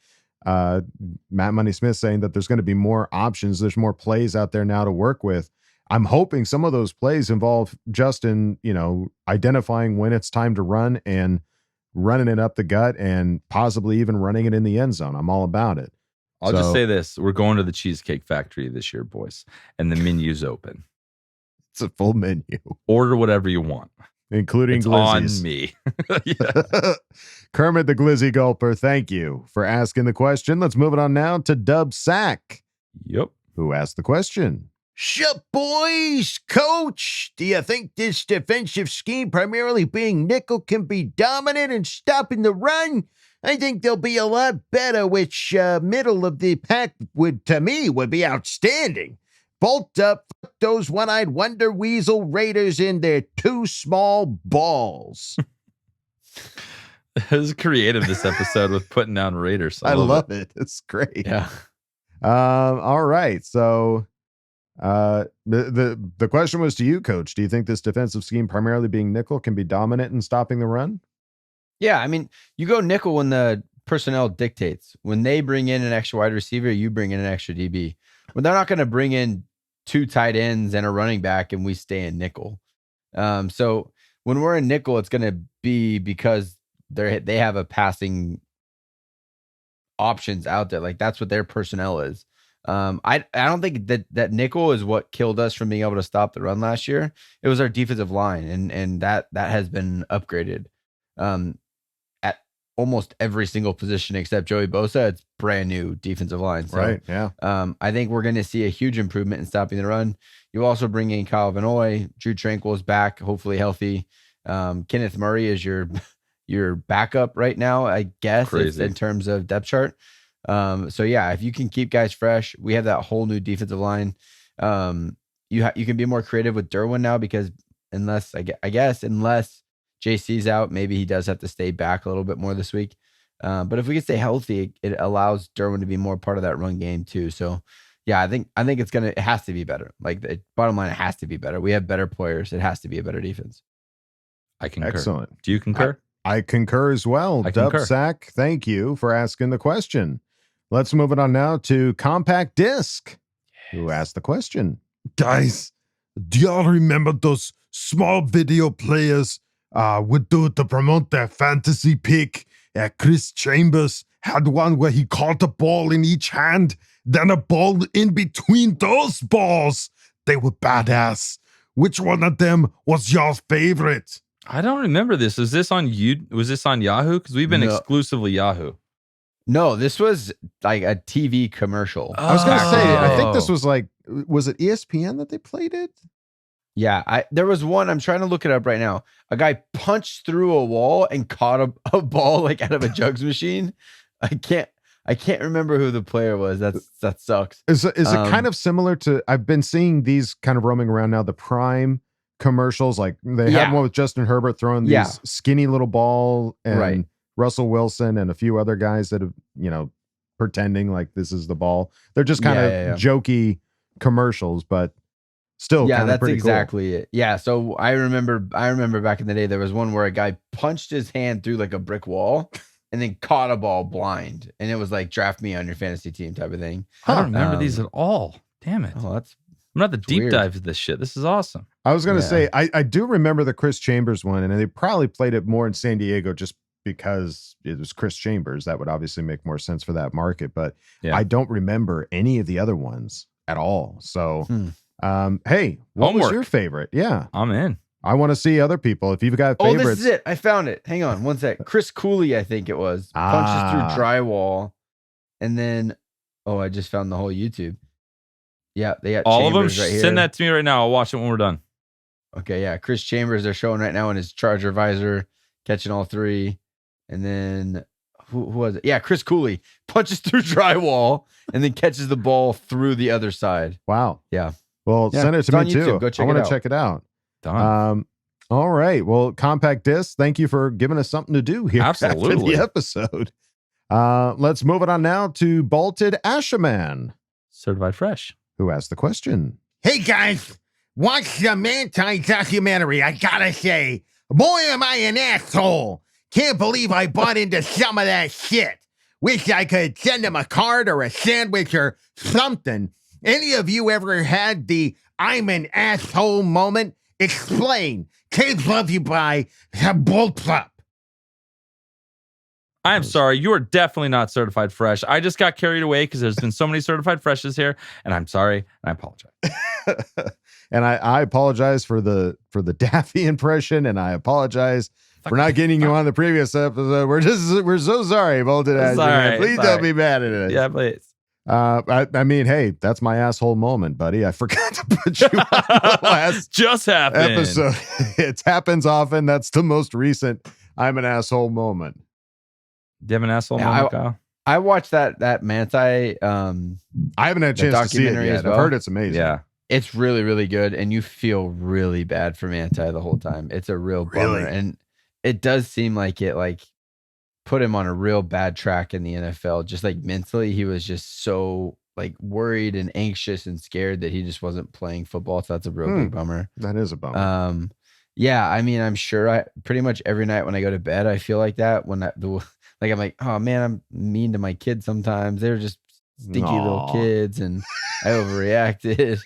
Matt Money Smith saying that there's going to be more options. There's more plays out there now to work with. I'm hoping some of those plays involve Justin, identifying when it's time to run and running it up the gut and possibly even running it in the end zone. I'm all about it. I'll just say this. We're going to the Cheesecake Factory this year, boys, and the menu's open. It's a full menu. Order whatever you want. Including it's glizzies. On me. Kermit the Glizzy Gulper, thank you for asking the question. Let's move it on now to Dub Sack. Yep. Who asked the question? Sup, boys? Coach, do you think this defensive scheme, primarily being nickel, can be dominant in stopping the run? I think they'll be a lot better, which middle of the pack would be outstanding. Bolt up those one-eyed wonder weasel Raiders in their 2 small balls. It was creative this episode with putting down Raiders. I love it. It's great. Yeah. All right. So the question was to you, Coach. Do you think this defensive scheme, primarily being nickel, can be dominant in stopping the run? Yeah, I mean, you go nickel when the personnel dictates. When they bring in an extra wide receiver, you bring in an extra DB. Well, they're not going to bring in 2 tight ends and a running back and we stay in nickel. So when we're in nickel, it's going to be because they have a passing options out there. Like that's what their personnel is. I don't think that nickel is what killed us from being able to stop the run last year. It was our defensive line, and that has been upgraded. At almost every single position except Joey Bosa, it's brand new defensive line. So, right. Yeah. I think we're going to see a huge improvement in stopping the run. You also bring in Kyle Van Noy. Drew Tranquil is back, hopefully healthy. Kenneth Murray is your backup right now, I guess, in terms of depth chart. So yeah, if you can keep guys fresh, we have that whole new defensive line. You can be more creative with Derwin now because unless JC's out, maybe he does have to stay back a little bit more this week. But if we can stay healthy, it allows Derwin to be more part of that run game too. So yeah, I think it has to be better. Like the bottom line, it has to be better. We have better players. It has to be a better defense. I concur. Excellent. Do you concur? I concur as well. Dub Sack, thank you for asking the question. Let's move it on now to Compact Disc, who asked the question. Guys, do y'all remember those small video players would do to promote their fantasy pick? Chris Chambers had one where he caught a ball in each hand, then a ball in between those balls. They were badass. Which one of them was your favorite? I don't remember this. Was this on Yahoo? Because we've been exclusively Yahoo. No, this was like a TV commercial. I was going to say, I think this was like, was it ESPN that they played it? Yeah, there was one. I'm trying to look it up right now. A guy punched through a wall and caught a ball like out of a jugs machine. I can't remember who the player was. That sucks. Is it kind of similar to? I've been seeing these kind of roaming around now. The Prime commercials, like they had one with Justin Herbert throwing these skinny little ball, and Russell Wilson and a few other guys that have pretending like this is the ball. They're just kind of jokey commercials, but. Still, that's exactly it. Yeah, so I remember back in the day there was one where a guy punched his hand through like a brick wall and then caught a ball blind, and it was like draft me on your fantasy team type of thing. I don't remember these at all. Damn it! Oh, I'm not the deep dive of this shit. This is awesome. I was gonna say I do remember the Chris Chambers one, and they probably played it more in San Diego just because it was Chris Chambers. That would obviously make more sense for that market, but I don't remember any of the other ones at all. So. Hey, what was your favorite? Yeah, I'm in. I want to see other people. If you've got favorites. Oh, this is it. I found it. Hang on one sec. Chris Cooley, I think it was. Punches through drywall. And then, I just found the whole YouTube. Yeah, they got all Chambers of them. Right here. Send that to me right now. I'll watch it when we're done. Okay, yeah. Chris Chambers, they're showing right now in his Charger visor, catching all three. And then, who was it? Yeah, Chris Cooley punches through drywall and then catches the ball through the other side. Wow. Yeah. Well, send it to me too. Go check I want to check it out. Done. All right. Well, Compact Disc, thank you for giving us something to do here after Absolutely. the episode. Let's move it on now to Bolted Asherman. Certified Fresh. Who asked the question? Hey, guys. Watch the Manti documentary. I gotta say, boy, am I an asshole. Can't believe I bought into some of that shit. Wish I could send him a card or a sandwich or something. Any of you ever had the I'm an asshole moment? Explain. Kids love you by Boltup. I am sorry. You are definitely not certified fresh. I just got carried away because there's been so many certified freshes here, and I'm sorry, and I apologize. And I apologize for the Daffy impression, and I apologize for not getting you on the previous episode. We're so sorry, Bolted Asherman. Please don't be mad at us. Yeah, please. I mean, hey, that's my asshole moment, buddy. I forgot to put you on the last just happened episode. It happens often. That's the most recent I'm an asshole moment. Do you have an asshole moment, Kyle? I watched that Manti. I haven't had a chance to see it yet. I've heard it's amazing. Yeah, it's really, really good, and you feel really bad for Manti the whole time. It's a real bummer, and it does seem like it put him on a real bad track in the NFL. Just like mentally, he was just so worried and anxious and scared that he just wasn't playing football. So that's a real big bummer. That is a bummer. Yeah, I mean, I'm sure I pretty much every night when I go to bed, I feel like that when I'm like, oh man, I'm mean to my kids sometimes. They're just stinky little kids and I overreacted.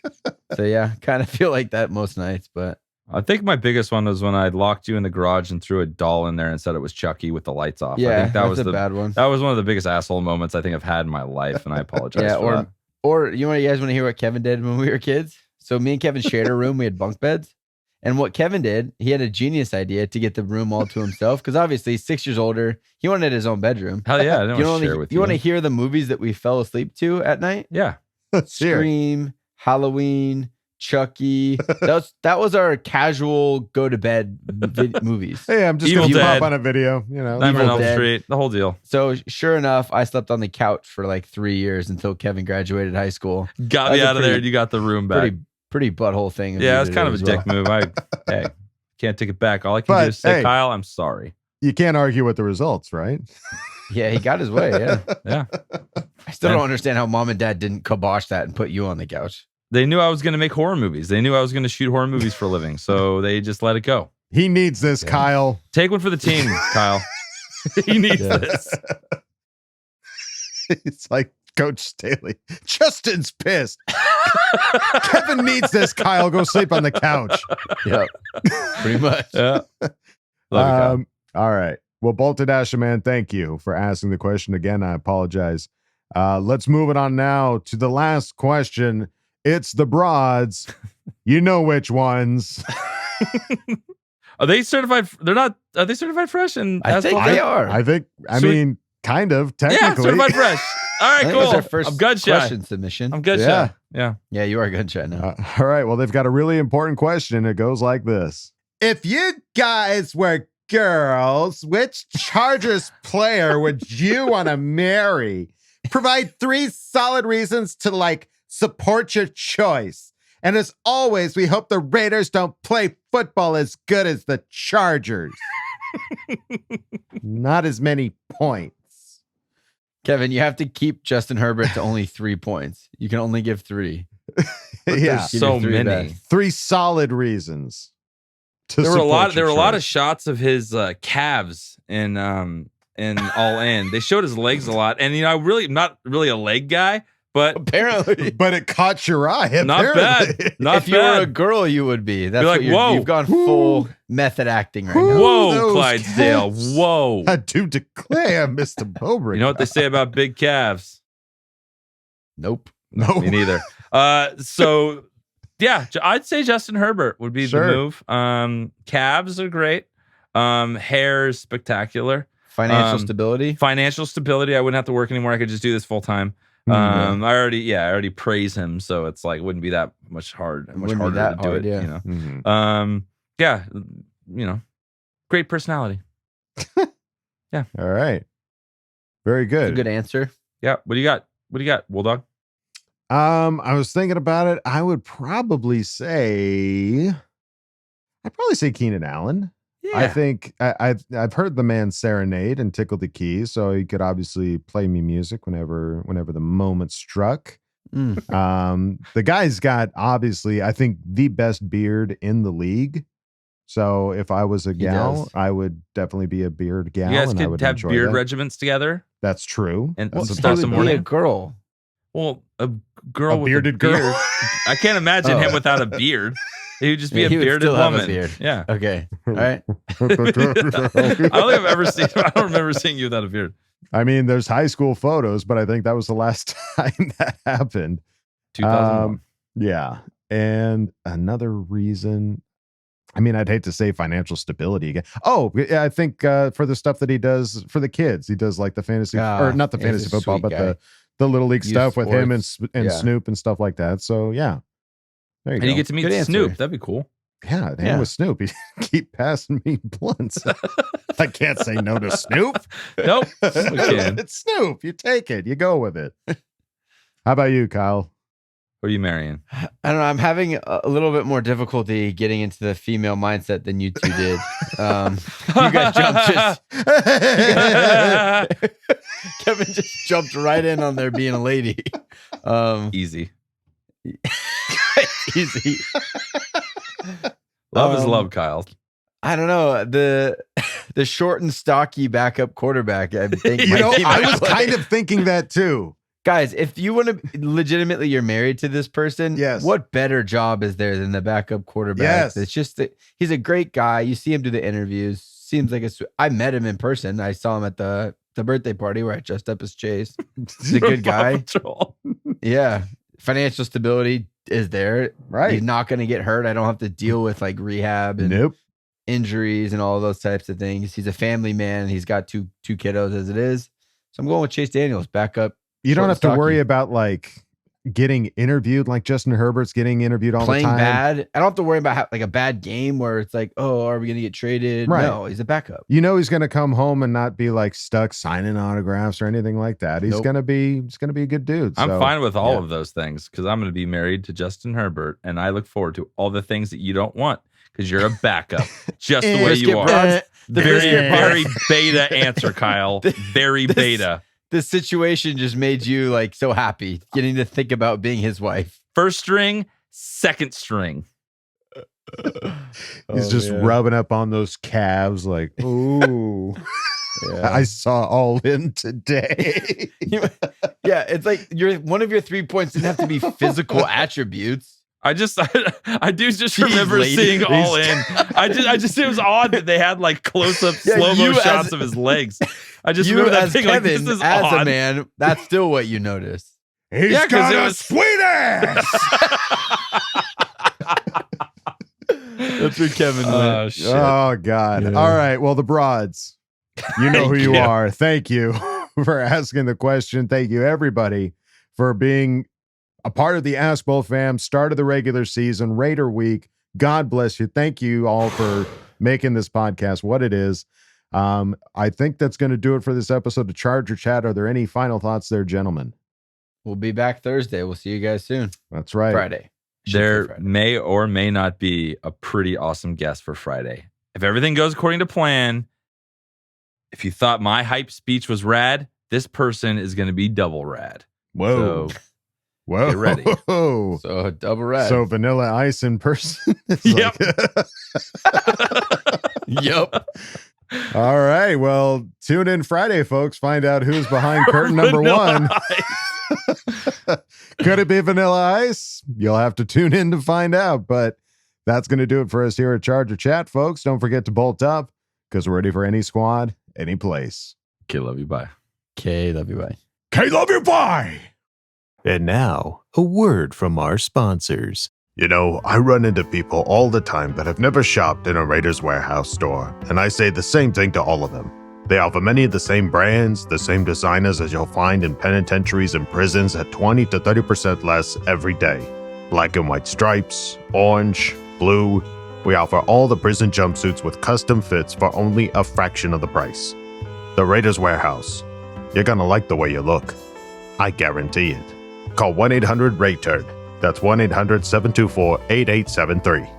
So yeah, kind of feel like that most nights, but I think my biggest one was when I locked you in the garage and threw a doll in there and said it was Chucky with the lights off. Yeah, I think that was a bad one. That was one of the biggest asshole moments I think I've had in my life, and I apologize for that. Or you guys want to hear what Kevin did when we were kids? So me and Kevin shared a room. We had bunk beds. And what Kevin did, he had a genius idea to get the room all to himself. Because obviously, he's 6 years older. He wanted his own bedroom. Hell yeah. I don't want to share with you. You want to hear the movies that we fell asleep to at night? Yeah. Scream, Halloween, Chucky. That was our casual go to bed movies. Hey, I'm just going to pop on a video, Nightmare on Elm Street, the whole deal. So sure enough, I slept on the couch for 3 years until Kevin graduated high school. Got me out of there and you got the room back. Pretty butthole thing. Yeah, it's kind of a dick move. Hey, can't take it back. All I can do is say, Kyle, I'm sorry. You can't argue with the results, right? Yeah, he got his way. Yeah. Yeah. I still don't understand how mom and dad didn't kibosh that and put you on the couch. They knew I was going to make horror movies. They knew I was going to shoot horror movies for a living. So they just let it go. He needs this, Kyle. Take one for the team, Kyle. He needs this. It's like Coach Staley. Justin's pissed. Kevin needs this, Kyle. Go sleep on the couch. Yeah. Pretty much. Yeah. Love you, all right. Well, Bolted Asherman, thank you for asking the question again. I apologize. Let's move it on now to the last question. It's the Broads. You know which ones. Are they certified? They're not. Are they certified fresh? And I think they are. I mean, Kind of, Yeah, technically. certified fresh. All right, I think cool. that's our first I'm gun shy. question submission. I'm gun Yeah. shy. Yeah. Yeah, you are gun shy now. All right. Well, they've got a really important question. It goes like this. If you guys were girls, which Chargers player would you want to marry? Provide 3 solid reasons to support your choice. And as always, we hope the Raiders don't play football as good as the Chargers. Not as many points. Kevin, you have to keep Justin Herbert to only 3 points. You can only give 3. Yeah, so many. Best. 3 solid reasons. There were a lot of shots of his calves in All In. They showed his legs a lot, and I'm not really a leg guy, but apparently, but it caught your eye. Not bad. Not if you were a girl, you would be. That's like, what whoa, you've gone full method acting right now. Whoa, Clydesdale. calves. Whoa. I do declare, Mr. Bobry. You know what they say about big calves? Nope. No. Me neither. So yeah, I'd say Justin Herbert would be the move. Calves are great. Hair's spectacular. Financial stability. Financial stability. I wouldn't have to work anymore. I could just do this full time. I already praise him, so it's like it wouldn't be that much harder to do it. Yeah. You know. Mm-hmm. Great personality. Yeah. All right. Very good. That's a good answer. Yeah. What do you got, Bulldog? I was thinking about it. I would probably say Keenan Allen. Yeah. I think I've heard the man serenade and tickle the keys, so he could obviously play me music whenever the moment struck. The guy's got obviously, I think, the best beard in the league. So if I was a gal, I would definitely be a beard gal. You guys and I could would have enjoy beard that. regiments together. That's true. And That's start the morning. A girl. Well, a girl with bearded a beard. girl. I can't imagine him without a beard. He would just be a he would bearded still have woman. a beard. Yeah. Okay. All right. I don't think I've ever seen. I don't remember seeing you without a beard. I mean, there's high school photos, but I think that was the last time that happened. 2001. Yeah. And another reason, I mean, I'd hate to say financial stability again. Oh, yeah, I think for the stuff that he does for the kids, he does like the fantasy, or not the he's fantasy a football, sweet but guy. the little league Youth stuff with him and sports. Snoop and stuff like that. So yeah, there you And go. you get to meet Good answer. Snoop. That'd be cool. Yeah, hang with Snoop. He keep passing me blunts. I can't say no to Snoop. Nope. We can. It's Snoop. You take it. You go with it. How about you, Kyle? Who are you marrying? I don't know. I'm having a little bit more difficulty getting into the female mindset than you two did. You guys Kevin just jumped right in on there being a lady. Easy. Easy. Love is love, Kyle. I don't know. The short and stocky backup quarterback, I think. I was kind of thinking that too. Guys, if you want to legitimately, you're married to this person. Yes. What better job is there than the backup quarterback? Yes. It's just that he's a great guy. You see him do the interviews. Seems like I met him in person. I saw him at the birthday party where I dressed up as Chase. He's a good guy. Yeah. Financial stability is there. Right. He's not going to get hurt. I don't have to deal with like rehab and injuries and all those types of things. He's a family man. He's got two kiddos as it is. So I'm going with Chase Daniels, backup. You don't have to worry about like getting interviewed like Justin Herbert's getting interviewed all playing the time. Bad. I don't have to worry about like a bad game where it's like, oh, are we going to get traded? Right. No, he's a backup. You know he's going to come home and not be like stuck signing autographs or anything like that. He's going to be a good dude. I'm So, fine with all of those things because I'm going to be married to Justin Herbert, and I look forward to all the things that you don't want because you're a backup, just the way you are. Broads, Very beta answer, Kyle. Very beta. This situation just made you like so happy getting to think about being his wife. First string, second string. He's just rubbing up on those calves like, ooh. I saw All In today. Yeah, it's like one of your 3 points didn't have to be physical attributes. I do just remember seeing All In. I just it was odd that they had like close up slow-mo shots of his legs. I just remember that thing like this is as odd. a man, that's still what you notice. He's got a sweet ass. That's where Kevin went. Oh God. Yeah. All right. Well, the Broads. You know who you are. Thank you for asking the question. Thank you, everybody, for being a part of the Ask Boltfam, start of the regular season, Raider Week. God bless you. Thank you all for making this podcast what it is. I think that's going to do it for this episode of Charger Chat. Are there any final thoughts there, gentlemen? We'll be back Thursday. We'll see you guys soon. That's right. Friday. There may or may not be a pretty awesome guest for Friday. If everything goes according to plan, if you thought my hype speech was rad, this person is going to be double rad. Whoa. So get ready. So double rad. So Vanilla Ice in person. Yep. Yep. All right. Well, tune in Friday, folks. Find out who's behind curtain number one. Could it be Vanilla Ice? You'll have to tune in to find out. But that's going to do it for us here at Charger Chat, folks. Don't forget to bolt up because we're ready for any squad, any place. Okay, love you. Bye. Okay, love you. Bye. Okay, love you. Bye. And now, a word from our sponsors. You know, I run into people all the time that have never shopped in a Raiders Warehouse store, and I say the same thing to all of them. They offer many of the same brands, the same designers as you'll find in penitentiaries and prisons at 20 to 30% less every day. Black and white stripes, orange, blue. We offer all the prison jumpsuits with custom fits for only a fraction of the price. The Raiders Warehouse. You're gonna like the way you look. I guarantee it. Call 1-800-RATURD. That's 1-800-724-8873.